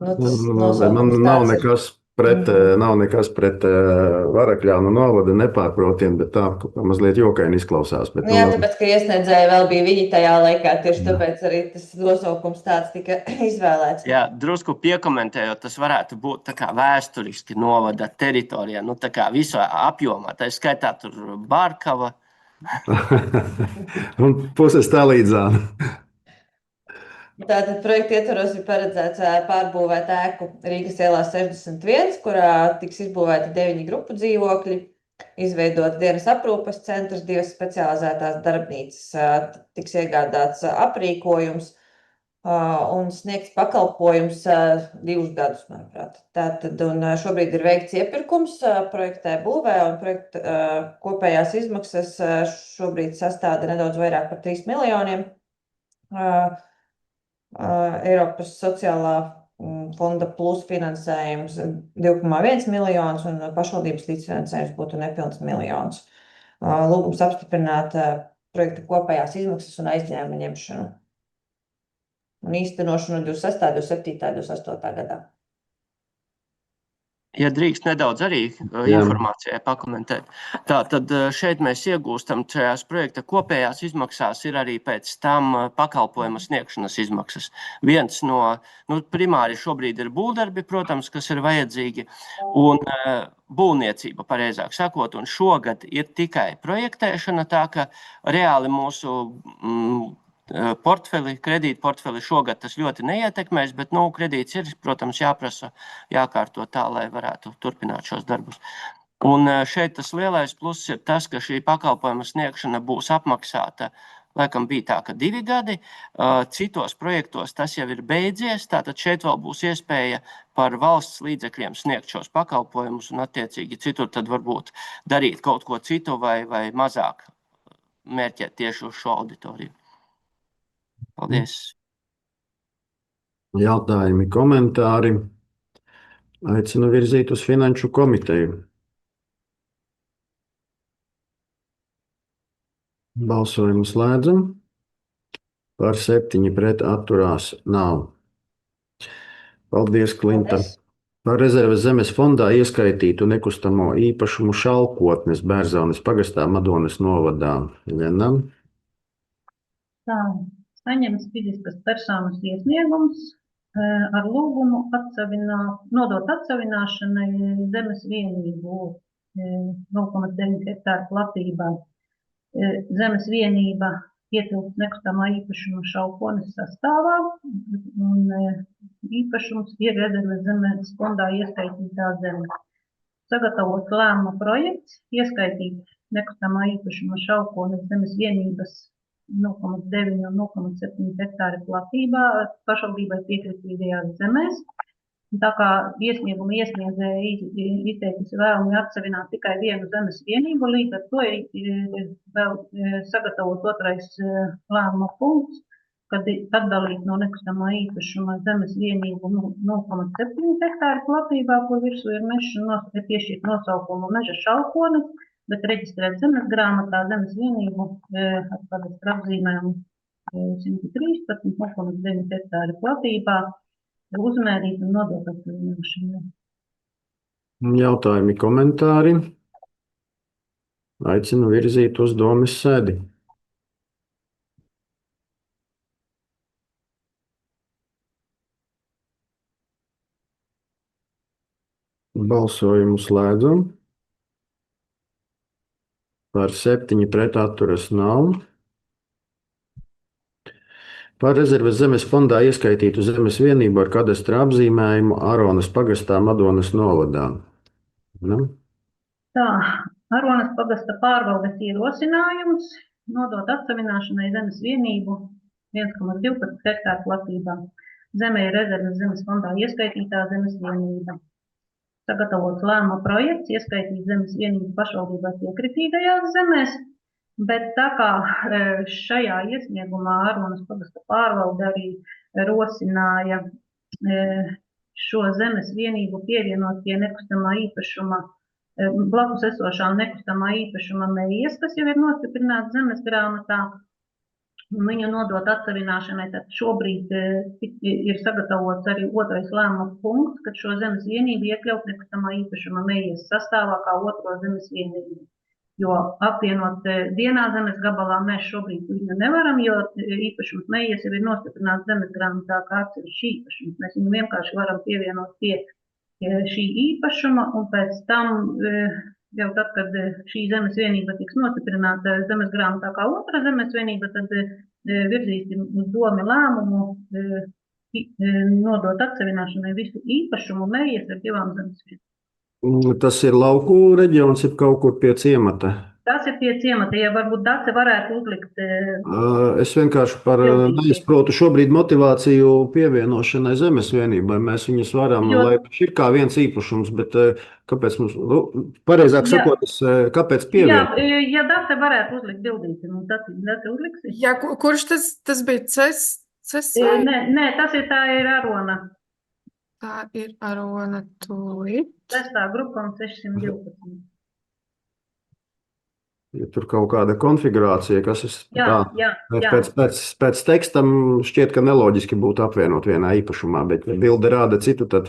tas nosaukums nav tāds ir. nekas pret Varakļānu novadu, nepārprotiet, bet tā mazliet jokaini izklausās. Bet, Jā, tāpēc, ka iesniedzēji vēl bija viņi tajā laikā, tieši tāpēc arī tas nosaukums tāds tika izvēlēts. Jā, drusku piekomentējot, tas varētu būt tā kā vēsturiski novada teritorijā, tā kā visā apjomā, tā skaitā tur Bārkava. Un puses tā līdzām. Tātad projekta ietvaros ir paredzēts pārbūvēt ēku Rīgas ielā 61, kurā tiks izbūvēti 9 grupu dzīvokļi, izveidot dienas aprūpes centrs, 2 specializētās darbnīcas, tiks iegādāts aprīkojums un sniegts pakalpojums 2 gadus, manuprāt. Tātad, un šobrīd ir veikts iepirkums projektē būvē, un projekta kopējās izmaksas šobrīd sastāda nedaudz vairāk par 3 miljoniem. Eiropas sociālā fonda plus finansējums 2,1 miljonus un pašvaldības līdzfinansējums būtu nepilns miljons. Lūgums apstiprināt projekta kopējās izmaksas un aizņēmuma ņemšanu un īstenošanu 26., 27., 28. gadā. Ja drīkst nedaudz arī informācijai pakomentēt. Tad šeit mēs iegūstam šajās projekta kopējās izmaksās ir arī pēc tam pakalpojuma sniegšanas izmaksas. Viens no, primāri šobrīd ir būvdarbi, protams, kas ir vajadzīgi, un būvniecība, pareizāk sakot, un šogad ir tikai projektēšana, tā ka reāli mūsu kredītportfeli šogad tas ļoti neietekmēs, bet kredīts ir, protams, jāprasa, jākārto tā, lai varētu turpināt šos darbus. Un šeit tas lielais pluss ir tas, ka šī pakalpojuma sniegšana būs apmaksāta, laikam bija tā, ka 2 gadi, citos projektos tas jau ir beidzies, tātad šeit vēl būs iespēja par valsts līdzekļiem sniegt šos pakalpojumus un attiecīgi citur tad varbūt darīt kaut ko citu vai mazāk mērķēt tieši uz šo auditoriju. Paldies. Jautājumi, komentāri. Aicinu virzīt uz Finanšu komiteju. Balsojumu slēdzam. Par 7 pret atturās nav. Paldies, Klinta. Par rezerves zemes fondā ieskaitītu nekustamo īpašumu Šalkotnes Bērzonas pagastā Madonas novadā. Lena. Tā. Saņemts fiziskas personas iesniegums ar lūgumu nodot atsavināšanai zemes vienību 0,9 hektāru platībā. Zemes vienība ietilpst nekustamā īpašuma Šalkones sastāvā, un īpašums ir rezerves zemes fondā ieskaitītā zeme. Sagatavots lēmuma projekts, ieskaitīt nekustamā īpašuma Šalkones zemes vienības 0,9 un 0,7 hektāri platībā pašvaldībai piekritīgajās zemēs. Tā kā iesnieguma iesniedzēja izteikusi vēlmi atsevināt tikai vienu zemes vienību, līdz ar to ir vēl sagatavot otrais lēmuma punkts, kad atdalīt no nekustamā īpašuma zemes vienību 0,7 hektāri platībā, kur virsū ir meža, piešķirt nosaukumu Meža Šalkones, bet reģistrēt zemes grāmatā zemes vienību ar kadastra apzīmējumu 113, 0,9 hektāri platībā, uzmērīt un nodot atsavināšanai. Jautājumi, komentāri. Aicinu virzīt uz domes sēdi. Balsojumu slēdzam. Par 7 pret atturas nav. Par rezerves zemes fondā ieskaitītu zemes vienību ar kadastra apzīmējumu Aronas pagastā Madonas novadā. Tā, Aronas pagasta pārvaldes ierosinājums nodot atsavināšanai zemes vienību 1,12 hektāru platībā. Zeme ir rezerves zemes fondā ieskaitītā zemes vienība. Sagatavots lēmuma projekts ieskaitīt zemes vienību pašvaldībā piekritīgajās zemēs, bet tā kā šajā iesniegumā Aronas pagasta pārvalde arī rosināja šo zemes vienību pievienot pie nekustamā īpašuma, blakus esošā nekustamā īpašuma mējas, kas jau ir nostiprināts zemes grāmatā, un viņa nodot atsavināšanai, tad šobrīd ir sagatavots arī otrais lēmuma punkts, kad šo zemes vienību iekļaut nekustamā īpašuma mējas sastāvā kā otro zemes vienību. Jo apvienot vienā zemes gabalā mēs šobrīd viņu nevaram, jo īpašums mējas jau ir nostiprināts zemes grāmatā kā atsevišķs īpašums. Mēs viņu vienkārši varam pievienot pie šī īpašuma, un pēc tam jau tad, kad šī zemes vienība tiks nostiprināta zemes grāmatā kā otra zemes vienība, tad virzīsim uz domi lēmumu nodot atsavināšanai visu īpašumu mējas ar 2 zemes vienībām. Tas ir lauku reģions, ir kaut kur pie ciemata. Tas ir pie ciemata, ja varbūt Dace varētu uzlikt. Es vienkārši neizprotu šobrīd motivāciju pievienošanai zemes vienībai. Mēs viņus varam, lai ir kā viens īpašums, bet kāpēc mums, pareizāk sakot, kāpēc pievienot? Jā, ja Dace varētu uzlikt bildīti, nu Dace uzliksi. Jā, kurš tas bija? Nē, tā ir Arona. Tā ir Arona tūlīt. 6. grupa un 612. Ja tur kaut kāda konfigurācija, kas ir pēc tekstam šķiet, ka neloģiski būtu apvienot vienā īpašumā, bet ja bilde rāda citu, tad...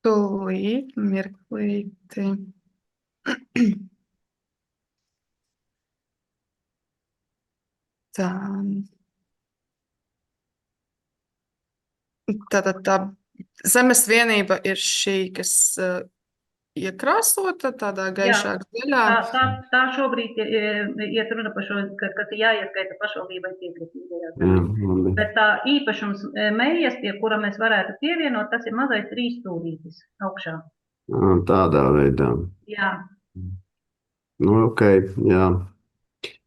Tūlīt, mirklīti. Tā. Tātad tā zemes vienība ir šī, kas iekrāsota tādā gaišāk zaļā. Tā šobrīd iet runa par šo, kas ir jāieskaita pašvaldībai piekritīgajā. Bet tā īpašums mējas, pie kura mēs varētu pievienot, tas ir mazais 3 stūrītis augšā. Tādā veidā. Jā. Nu, ok, jā.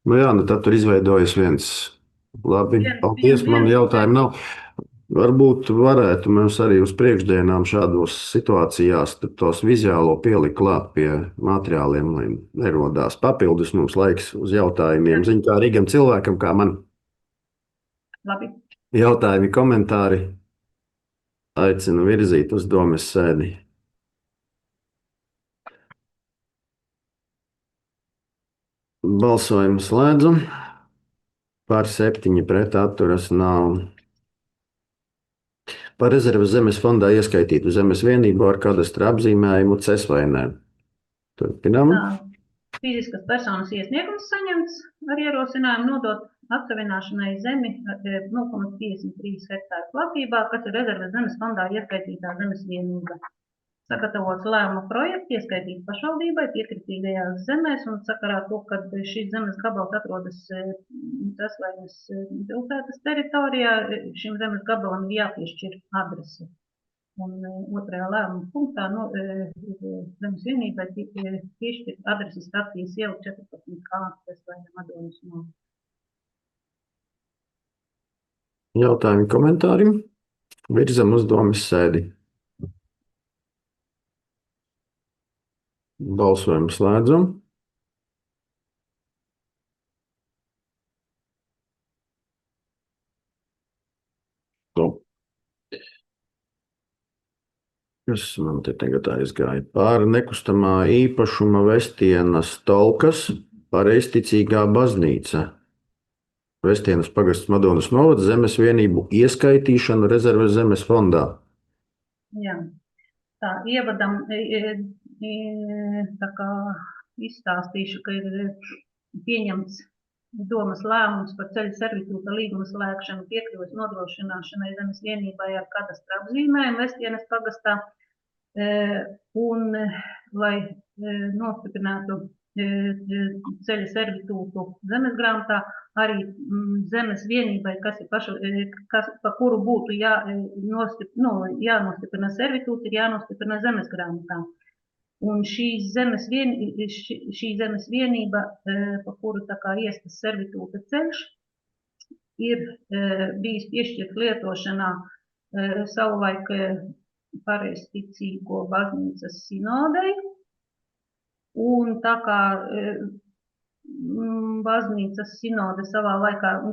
Nu jā, tad tur izveidojas viens. Labi, paldies, man jautājumu nav. Varbūt varētu mēs arī uz priekšdienām šādos situācijās tos vizuālo pielikt klāt pie materiāliem, lai nerodās papildus mums laiks uz jautājumiem. Ziņ kā rīgam cilvēkam, kā man. Labi. Jautājumi, komentāri. Aicinu virzīt uz domes sēdi. Balsojumu slēdzam. Par 7 pret atturas nav. Par rezerves zemes fondā ieskaitītu zemes vienību ar kadastra apzīmējumu CES vai nē. Turpinām. Fiziskas personas iesniegums saņemts ar ierosinājumu nodot atsavināšanai zemi 0,53 hektāru platībā, kas ir rezerves zemes fondā ieskaitītā zemes vienība. Sagatavots lēmuma projekts ieskaitīt pašvaldībai piekritīgajās zemēs un sakarā to, ka šīs zemes gabals atrodas Cesvainas pilsētas teritorijā, šim zemes gabalam ir jāpiešķir adrese. Un otrajā lēmuma punktā zemes vienībai piešķir adresi stacijas iela 14. Cesvaina Madonas novada. Jautājumi, komentāri? Virzam uz domes sēdi. Balsojumu slēdzam. Kas man te tagad aizgāja? Pār nekustamā īpašuma Vestienas Tolkas pareizticīgā baznīca. Vestienas pagasts Madonas novada zemes vienību ieskaitīšanu rezerves zemes fondā. Jā, tā ievadam, tā kā izstāstīšu, ka ir pieņemts domas lēmums par ceļu servitūta līguma slēgšanu piekļuves nodrošināšanai zemes vienībai ar kadastra apzīmējumu Vestienas pagastā, un lai nostiprinātu ceļa servitūtu zemes grāmatā, arī zemes vienībai, pa kuru būtu jānostiprina servitūts, ir jānostiprina zemes grāmatā. Un šī zemes vienība, pa kuru tā kā iestas servitūta ceļš, ir bijis piešķirt lietošanā savulaik pareizticīgo baznīcas sinodei. Un tā kā baznīcas sinode savā laikā,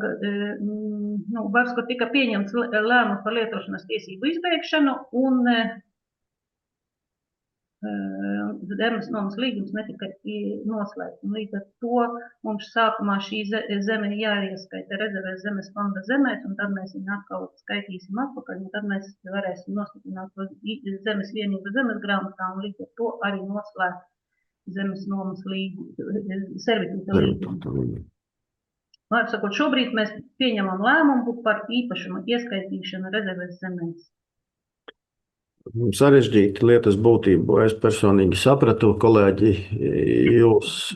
varbūt tika pieņemts lēmums par lietošanas tiesību izbeigšanu, un zemes nomas līgums netika noslēgts. Līdz ar to mums sākumā šī zeme jāieskaita rezervēs zemes fonda zemēs, un tad mēs viņu atkal skaitīsim atpakaļ, un tad mēs varēsim nostiprināt to zemes vienību zemes grāmatā, un līdz ar to arī noslēgt zemes nomas līgumu, servitūta līgumu. Vārds sakot, šobrīd mēs pieņemam lēmumu par īpašuma ieskaitīšanu rezervēs zemēs. Sarežģīta lietas būtību. Es personīgi sapratu, kolēģi, jūs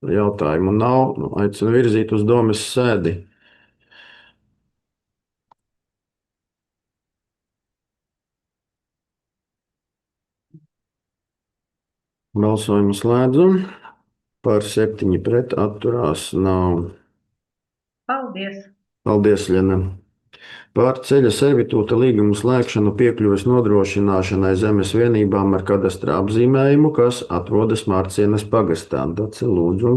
jautājumu nav. Aicinu virzīt uz domes sēdi. Balsojumu slēdzam. Par 7 pret atturās nav. Paldies! Paldies, Ļena. Par ceļa servitūta līgumu slēgšanu piekļuves nodrošināšanai zemes vienībām ar kadastra apzīmējumu, kas atrodas Mārcienes pagastā. Dace, lūdzu.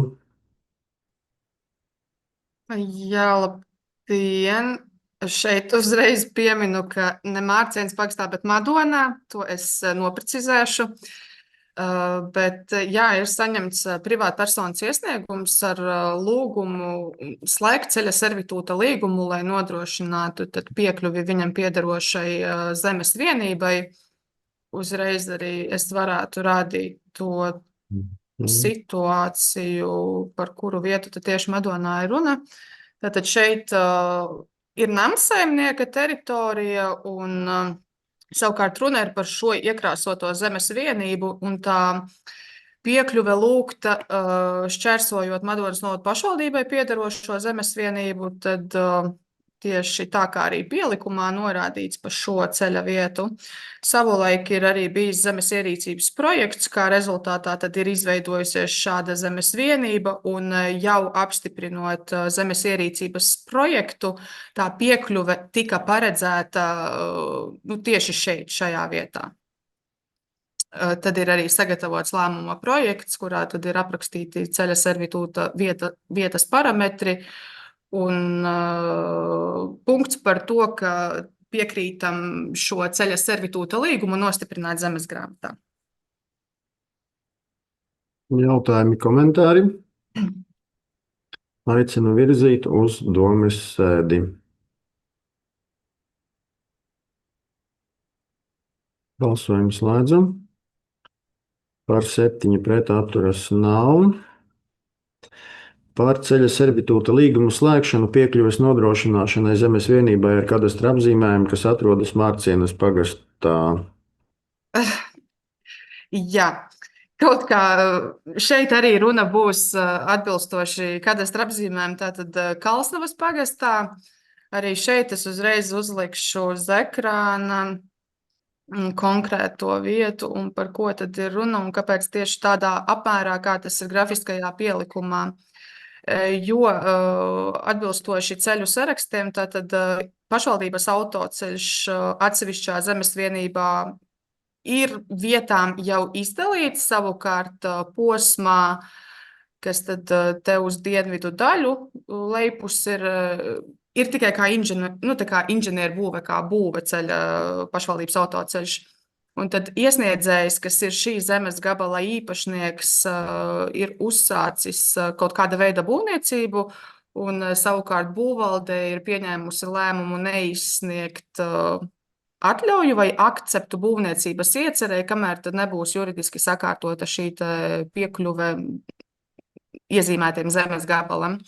Jā, labdien! Šeit uzreiz pieminu, ka ne Mārcienes pagastā, bet Madonā. To es noprecizēšu. Bet jā, ir saņemts privātpersonas iesniegums ar lūgumu slēgt ceļa servitūta līgumu, lai nodrošinātu piekļuvi viņam piederošai zemes vienībai. Uzreiz arī es varētu rādīt to situāciju, par kuru vietu tad tieši Madonā ir runa. Tātad šeit ir namsaimnieka teritorija un savukārt runa ir par šo iekrāsoto zemes vienību, un tā piekļuve lūgta šķērsojot Madonas novada pašvaldībai piederošo zemes vienību, tad tieši tā kā arī pielikumā norādīts par šo ceļa vietu. Savulaik ir arī bijis zemes ierīcības projekts, kā rezultātā tad ir izveidojusies šāda zemes vienība, un jau apstiprinot zemes ierīcības projektu, tā piekļuve tika paredzēta tieši šeit, šajā vietā. Tad ir arī sagatavots lēmuma projekts, kurā tad ir aprakstīti ceļa servitūta vietas parametri, un punkts par to, ka piekrītam šo ceļa servitūta līgumu nostiprināt zemes grāmatā. Jautājumi, komentāri? Aicinu virzīt uz domes sēdi. Balsojumu slēdzam. Par 7 pret atturas nav. Par ceļa servitūta līgumu slēgšanu piekļuves nodrošināšanai zemes vienībai ar kadastra apzīmējumu, kas atrodas Mārcienes pagastā. Jā, kaut kā šeit arī runa būs atbilstoši kadastra apzīmējumu, tātad Kalsnavas pagastā. Arī šeit es uzreiz uzlikšu uz ekrāna konkrēto vietu un par ko tad ir runa un kāpēc tieši tādā apmērā, kā tas ir grafiskajā pielikumā. Jo atbilstoši ceļu sarakstiem, tātad pašvaldības autoceļš atsevišķā zemes vienībā ir vietām jau izdalīts, savukārt posmā, kas tad te uz dienvidu daļu lejpus ir tikai kā inženieru būve, kā būve ceļa pašvaldības autoceļš. Un tad iesniedzējs, kas ir šī zemes gabala īpašnieks, ir uzsācis kaut kāda veida būvniecību, un savukārt būvvalde ir pieņēmusi lēmumu neizsniegt atļauju vai akceptu būvniecības iecerē, kamēr tad nebūs juridiski sakārtota šī piekļuve iezīmētiem zemes gabalam.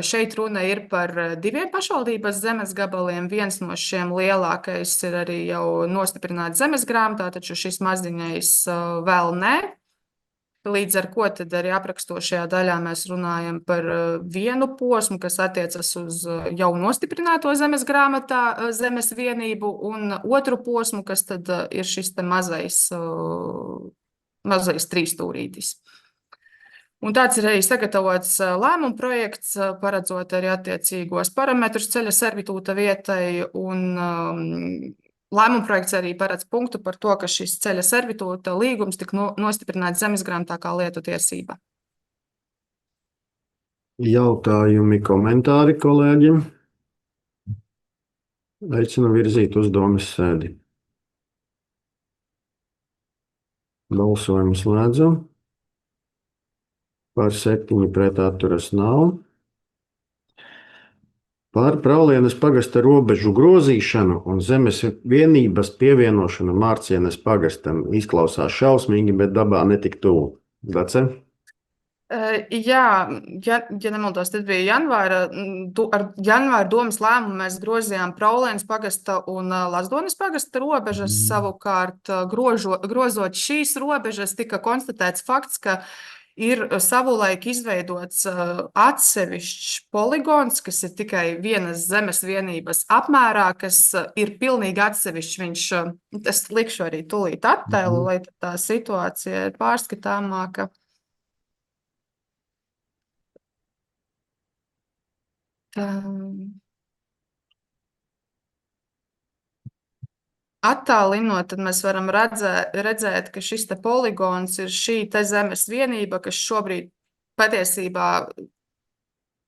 Šeit runa ir par 2 pašvaldības zemes gabaliem. Viens no šiem lielākais ir arī jau nostiprināts zemes grāmatā, taču šis maziņais vēl nē. Līdz ar ko tad arī aprakstošajā daļā mēs runājam par vienu posmu, kas attiecas uz jau nostiprināto zemes grāmatā zemes vienību, un otru posmu, kas tad ir šis te mazais trīsstūrītis. Un tāds ir arī sagatavots lēmuma projekts, paredzot arī attiecīgos parametrus ceļa servitūta vietai, un lēmuma projekts arī paredz punktu par to, ka šis ceļa servitūta līgums tika nostiprināts zemes grāmatā kā lietu tiesība. Jautājumi, komentāri kolēģiem? Aicinu virzīt uz domas sēdi. Balsojumu slēdzu. Par 7 pret atturas nav. Par Praulienes pagasta robežu grozīšanu un zemes vienības pievienošanu Mārcienes pagastam izklausās šausmīgi, bet dabā netik tuvu. Dace? Jā, ja nemaldos, tad bija ar janvāra domas lēmumu mēs grozījām Praulienes pagasta un Lazdones pagasta robežas. Savukārt, grozot šīs robežas, tika konstatēts fakts, ka ir savulaik izveidots atsevišķs poligons, kas ir tikai vienas zemes vienības apmērā, kas ir pilnīgi atsevišķs. Es likšu arī tūlīt attēlu, lai tā situācija ir pārskatāmāka. Attālinot, tad mēs varam redzēt, ka šis te poligons ir šī te zemes vienība, kas šobrīd patiesībā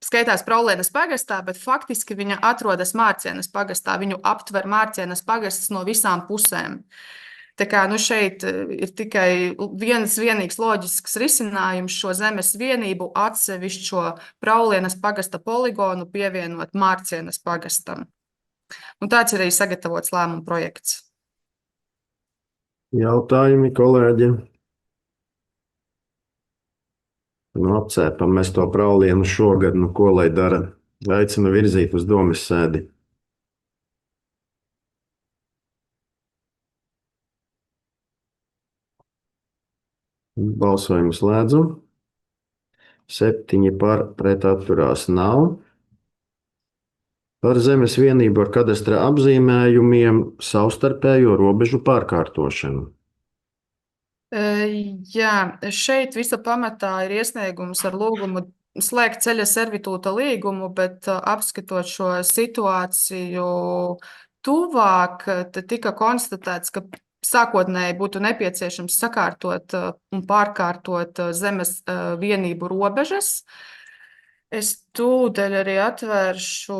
skaitās Praulienes pagastā, bet faktiski viņa atrodas Mārcienes pagastā. Viņu aptver Mārcienes pagasts no visām pusēm. Tā kā šeit ir tikai viens vienīgs loģisks risinājums šo zemes vienību atsevišķo Praulienes pagasta poligonu pievienot Mārcienes pagastam. Un tāds ir arī sagatavots lēmuma projekts. Jautājumi, kolēģi? Apcēpam mēs to Praulienu šogad, ko lai dara? Aicinu virzīt uz domas sēdi. Balsojumu slēdzu. 7 par pret atturās nav. Par zemes vienību ar kadastra apzīmējumiem savstarpējo robežu pārkārtošanu. Jā, šeit visa pamatā ir iesniegums ar lūgumu slēgt ceļa servitūta līgumu, bet apskatot šo situāciju tuvāk, tad tika konstatēts, ka sākotnēji būtu nepieciešams sakārtot un pārkārtot zemes vienību robežas. Es tūdaļ arī atvēršu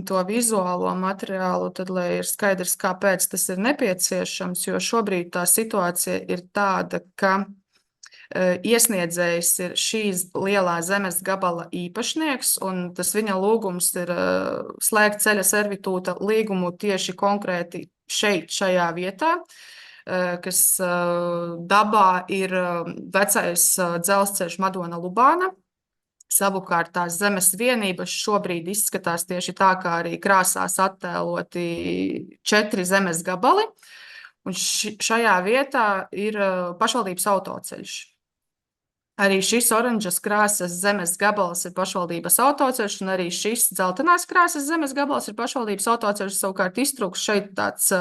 to vizuālo materiālu, tad, lai ir skaidrs, kāpēc tas ir nepieciešams, jo šobrīd tā situācija ir tāda, ka iesniedzējs ir šīs lielā zemes gabala īpašnieks, un tas viņa lūgums ir slēgt ceļa servitūta līgumu tieši konkrēti šeit, šajā vietā, kas dabā ir vecais dzelzceļš Madona Lubāna. Savukārt tās zemes vienības šobrīd izskatās tieši tā, kā arī krāsās attēloti 4 zemes gabali, un šajā vietā ir pašvaldības autoceļš. Arī šis oranžas krāsas zemes gabals ir pašvaldības autoceļš, un arī šis dzeltenās krāsas zemes gabals ir pašvaldības autoceļš. Savukārt iztrūks šeit tāds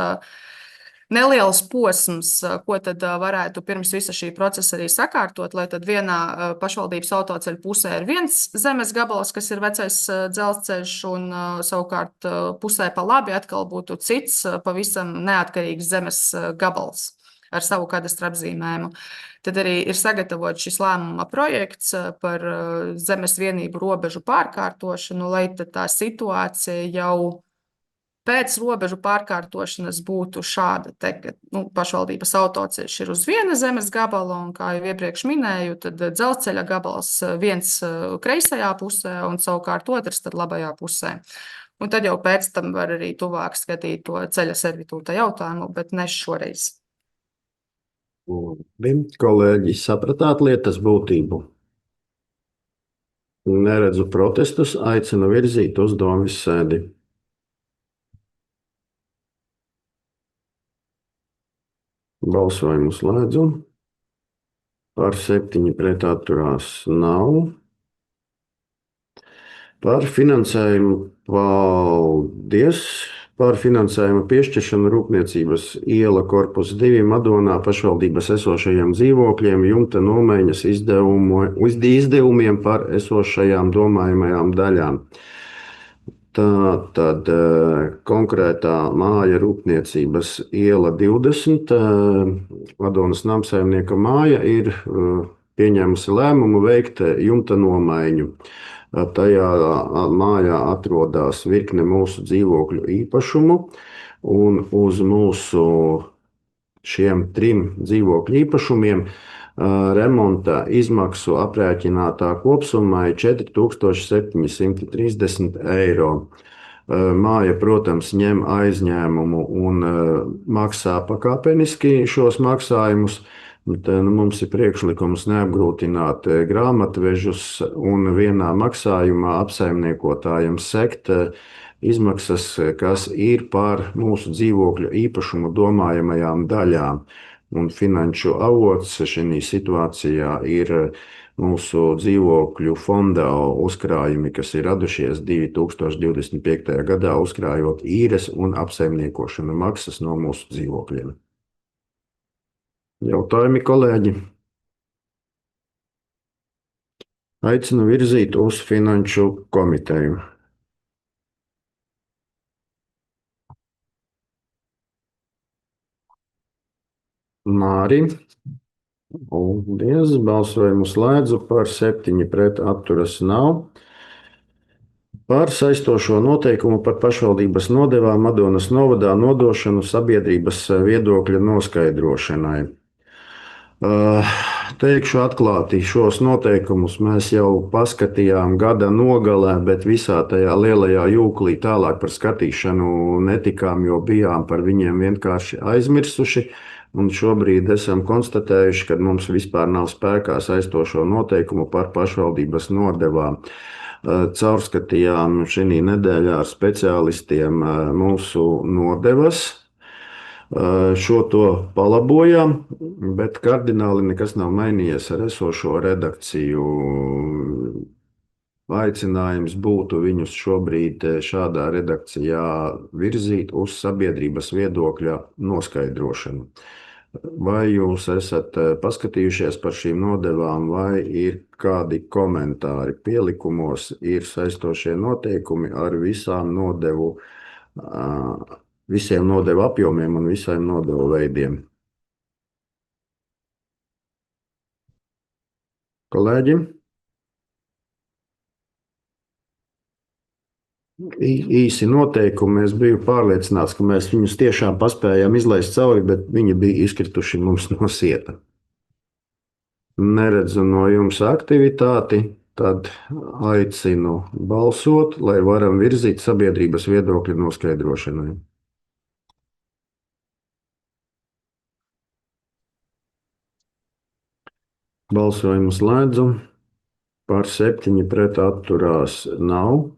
neliels posms, ko tad varētu pirms visa šī procesa arī sakārtot, lai tad vienā pašvaldības autoceļa pusē ir viens zemes gabals, kas ir vecais dzelzceļš, un savukārt pusē pa labi atkal būtu cits pavisam neatkarīgs zemes gabals ar savu kadastra apzīmējumu. Tad arī ir sagatavots šis lēmuma projekts par zemes vienību robežu pārkārtošanu, lai tad tā situācija jau pēc robežu pārkārtošanas būtu šāda, ka pašvaldības autoceļš ir uz viena zemes gabala, un, kā jau iepriekš minēju, tad dzelzceļa gabals viens kreisajā pusē un savukārt otrs tad labajā pusē. Un tad jau pēc tam var arī tuvāk skatīt to ceļa servitūta jautājumu, bet ne šoreiz. Kolēģi, sapratāt lietas būtību? Neredzu protestus, aicinu virzīt uz domas sēdi. Balsojumu slēdzu. Par 7 pret atturās nav. Par finansējumu paldies. Par finansējumu piešķiršanu Rūpniecības iela korpus 2 Madonā pašvaldības esošajiem dzīvokļiem jumta nomaiņas izdevumiem par esošajām domājamajām daļām. Tātad konkrētā māja Rūpniecības iela 20, Madonas namsaimnieka māja ir pieņēmusi lēmumu veikt jumta nomaiņu. Tajā mājā atrodas virkne mūsu dzīvokļu īpašumu, un uz mūsu šiem 3 dzīvokļu īpašumiem remonta izmaksu aprēķinātā kopsumma ir 4730 eiro. Māja, protams, ņem aizņēmumu un maksā pakāpeniski šos maksājumus. Mums ir priekšlikums neapgrūtināt grāmatvežus un vienā maksājumā apsaimniekotājiem sekt izmaksas, kas ir par mūsu dzīvokļu īpašumu domājamajām daļām. Un finanšu avots šajā situācijā ir mūsu dzīvokļu fonda uzkrājumi, kas ir radušies 2025. gadā, uzkrājot īres un apsaimniekošana maksas no mūsu dzīvokļiem. Jautājumi, kolēģi? Aicinu virzīt uz finanšu komiteju. Māri. Paldies. Balsojumu slēdzu. Par 7 pret atturas nav. Par saistošo noteikumu par pašvaldības nodevām Madonas novadā nodošanu sabiedrības viedokļa noskaidrošanai. Teikšu atklāti, šos noteikumus mēs jau paskatījām gada nogalē, bet visā tajā lielajā jūklī tālāk par skatīšanu netikām, jo bijām par viņiem vienkārši aizmirsuši. Un šobrīd esam konstatējuši, ka mums vispār nav spēkā saistošo noteikumu par pašvaldības nodevām. Caurskatījām šī nedēļā ar speciālistiem mūsu nodevas. Šo to palabojām, bet kardināli nekas nav mainījies ar esošo redakciju. Aicinājums būtu viņus šobrīd šādā redakcijā virzīt uz sabiedrības viedokļa noskaidrošanu. Vai jūs esat paskatījušies par šīm nodevām, vai ir kādi komentāri? Pielikumos ir saistošie noteikumi ar visiem nodevu apjomiem un visiem nodevu veidiem. Kolēģi? Īsi noteikumi. Es biju pārliecināts, ka mēs viņus tiešām paspējām izlaist cauri, bet viņi bija izkrituši mums no sieta. Neredzu no jums aktivitāti, tad aicinu balsot, lai varam virzīt sabiedrības viedokļu noskaidrošanai. Balsojumu slēdzu. Par 7 pret atturās nav.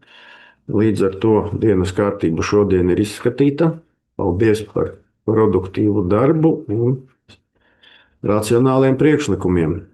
Līdz ar to dienas kārtība šodien ir izskatīta. Paldies par produktīvu darbu un racionāliem priekšlikumiem.